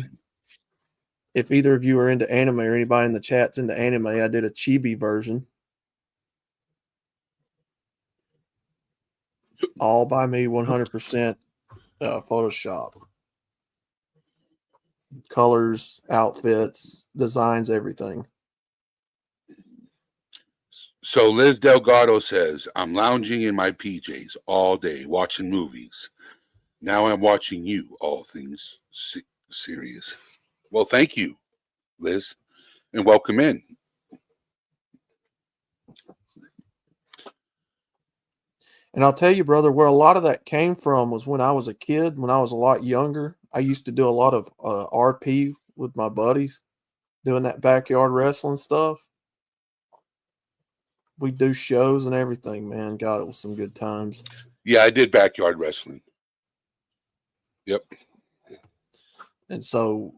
if either of you are into anime or anybody in the chat's into anime, I did a chibi version. All by me, 100% Photoshop. Colors, outfits, designs, everything. So Liz Delgado says, I'm lounging in my PJs all day watching movies. Now I'm watching you, all things serious. Well, thank you, Liz, and welcome in. And I'll tell you, brother, where a lot of that came from was when I was a kid, when I was a lot younger. I used to do a lot of RP with my buddies, doing that backyard wrestling stuff. We do shows and everything, man. God, it was some good times. Yeah, I did backyard wrestling. Yep. And so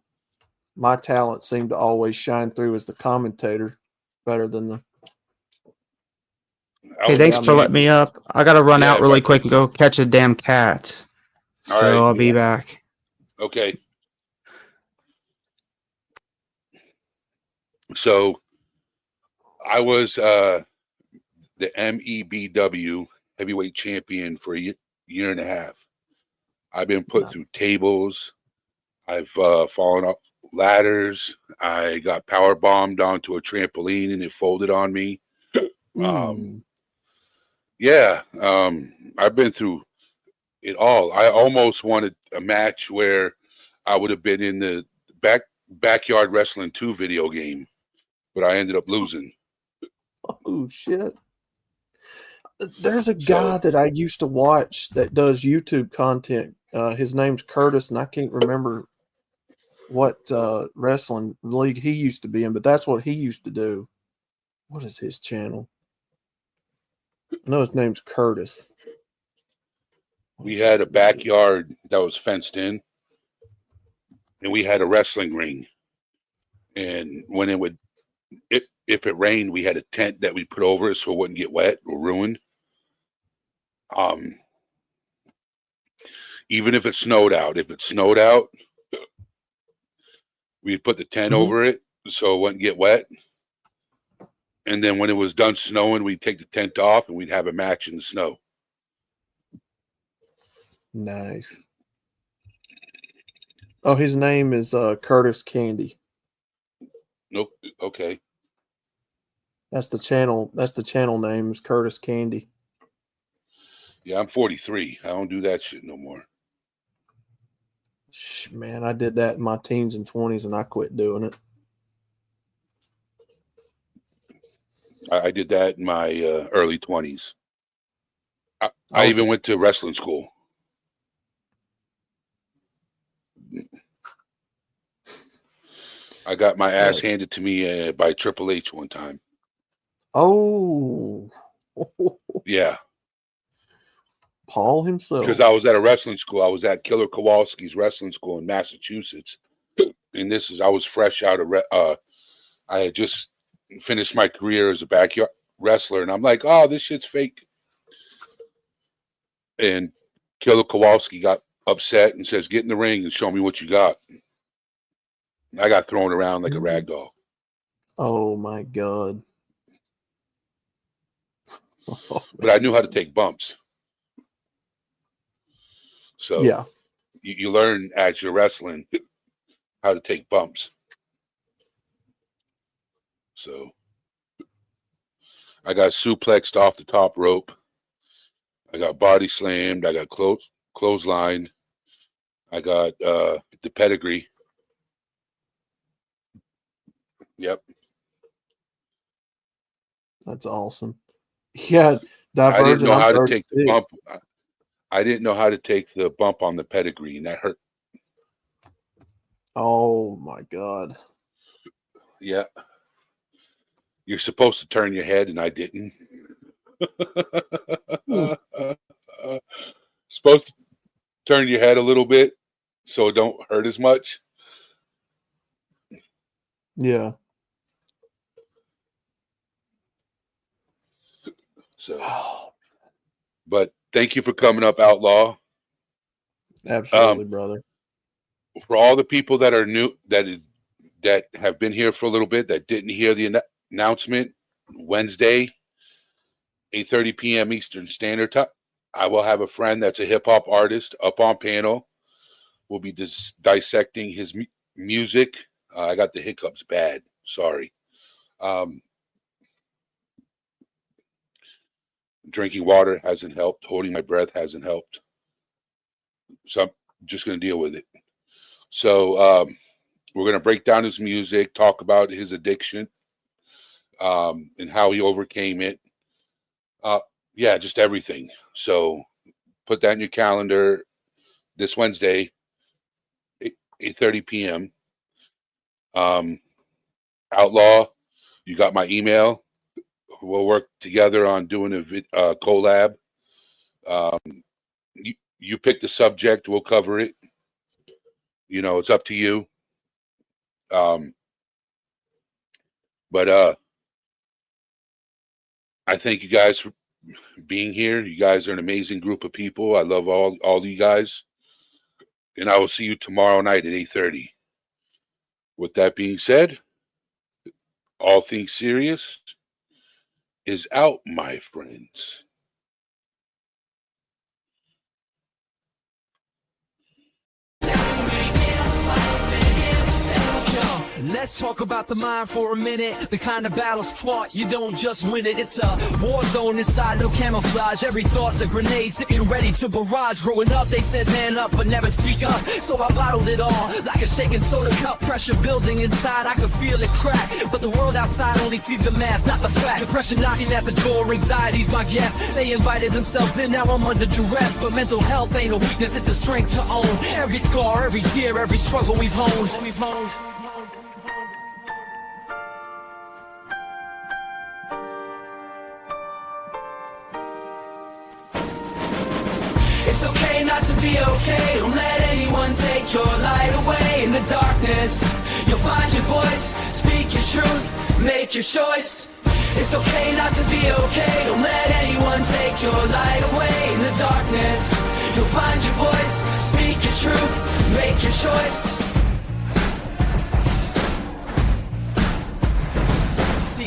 my talent seemed to always shine through as the commentator better than the... Hey, thanks for letting me up. I got to run out really quick and go catch a damn cat. So all right, I'll be back. Okay. So I was the MEBW heavyweight champion for a year and a half. I've been put through tables. I've fallen off ladders. I got power bombed onto a trampoline and it folded on me. I've been through it all. I almost wanted a match where I would have been in the backyard wrestling 2 video game, but I ended up losing. Oh shit. There's a guy that I used to watch that does YouTube content. His name's Curtis, and I can't remember what wrestling league he used to be in, but that's what he used to do. What is his channel? I know his name's Curtis. We had a backyard that was fenced in, and we had a wrestling ring. And when if it rained, we had a tent that we put over it so it wouldn't get wet or ruined. Even if it snowed out, we'd put the tent over it so it wouldn't get wet. And then when it was done snowing, we'd take the tent off and we'd have a match in the snow. Nice. Oh, his name is Curtis Candy. Nope. Okay. That's the channel. That's the channel name is Curtis Candy. Yeah, I'm 43. I don't do that shit no more. Man, I did that in my teens and 20s, and I quit doing it. I did that in my early 20s. I even went to wrestling school. I got my ass handed to me by Triple H one time. Oh. Yeah. Paul himself. Because I was at a wrestling school. I was at Killer Kowalski's wrestling school in Massachusetts. And I was fresh out of, I had just finished my career as a backyard wrestler. And I'm like, oh, this shit's fake. And Killer Kowalski got upset and says, get in the ring and show me what you got. I got thrown around like a rag doll. Oh my God. But I knew how to take bumps. So Yeah. you learn as you're wrestling how to take bumps. So I got suplexed off the top rope. I got body slammed. I got clotheslined. I got the pedigree. Yep. That's awesome. Yeah. I didn't Divergent. know I'm how to take the 36. bump. I didn't know how to take the bump on the pedigree, and that hurt. Oh my God. Yeah. You're supposed to turn your head, and I didn't. Supposed to turn your head a little bit so it don't hurt as much. Yeah. So, but thank you for coming up, Outlaw. Absolutely, brother. For all the people that are new, that have been here for a little bit, that didn't hear the announcement, Wednesday, 8:30 p.m. Eastern Standard Time, I will have a friend that's a hip hop artist up on panel. We'll be dissecting his music. I got the hiccups bad. Sorry. Drinking water hasn't helped. Holding my breath hasn't helped. So I'm just going to deal with it. So we're going to break down his music, talk about his addiction, and how he overcame it. Yeah, just everything. So put that in your calendar this Wednesday, 8:30 p.m. Outlaw, you got my email. We'll work together on doing a collab. You pick the subject, we'll cover it. You know, it's up to you. But I thank you guys for being here. You guys are an amazing group of people. I love all you guys. And I will see you tomorrow night at 8:30. With that being said, All Things Serious is out, my friends. Let's talk about the mind for a minute. The kind of battles fought, you don't just win it. It's a war zone inside, no camouflage. Every thought's a grenade, sitting ready to barrage. Growing up, they said man up, but never speak up. So I bottled it all, like a shaking soda cup. Pressure building inside, I could feel it crack. But the world outside only sees the mask, not the fact. Depression knocking at the door, anxiety's my guest. They invited themselves in, now I'm under duress. But mental health ain't a weakness, it's the strength to own. Every scar, every tear, every struggle we've honed. It's okay not to be okay. Don't let anyone take your light away. In the darkness, you'll find your voice. Speak your truth, make your choice. It's okay not to be okay. Don't let anyone take your light away. In the darkness, you'll find your voice. Speak your truth, make your choice.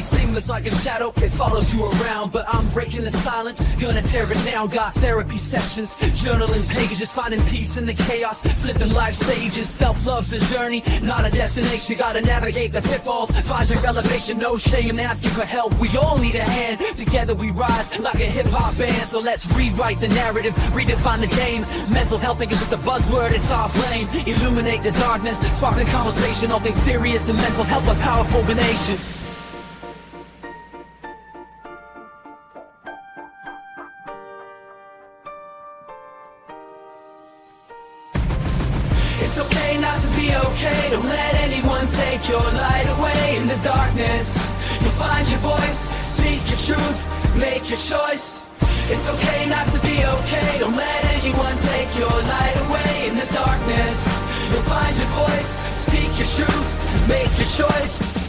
Seamless like a shadow, it follows you around. But I'm breaking the silence, gonna tear it down. Got therapy sessions, journaling pages, finding peace in the chaos, flipping life stages. Self-love's a journey, not a destination. Gotta navigate the pitfalls, find your elevation. No shame asking for help, we all need a hand. Together we rise like a hip-hop band. So let's rewrite the narrative, redefine the game. Mental health ain't just a buzzword, it's our flame. Illuminate the darkness, spark the conversation. All things serious and mental health, a powerful nation. It's okay not to be okay. Don't let anyone take your light away. In the darkness, you'll find your voice. Speak your truth, make your choice. It's okay not to be okay. Don't let anyone take your light away. In the darkness, you'll find your voice. Speak your truth, make your choice.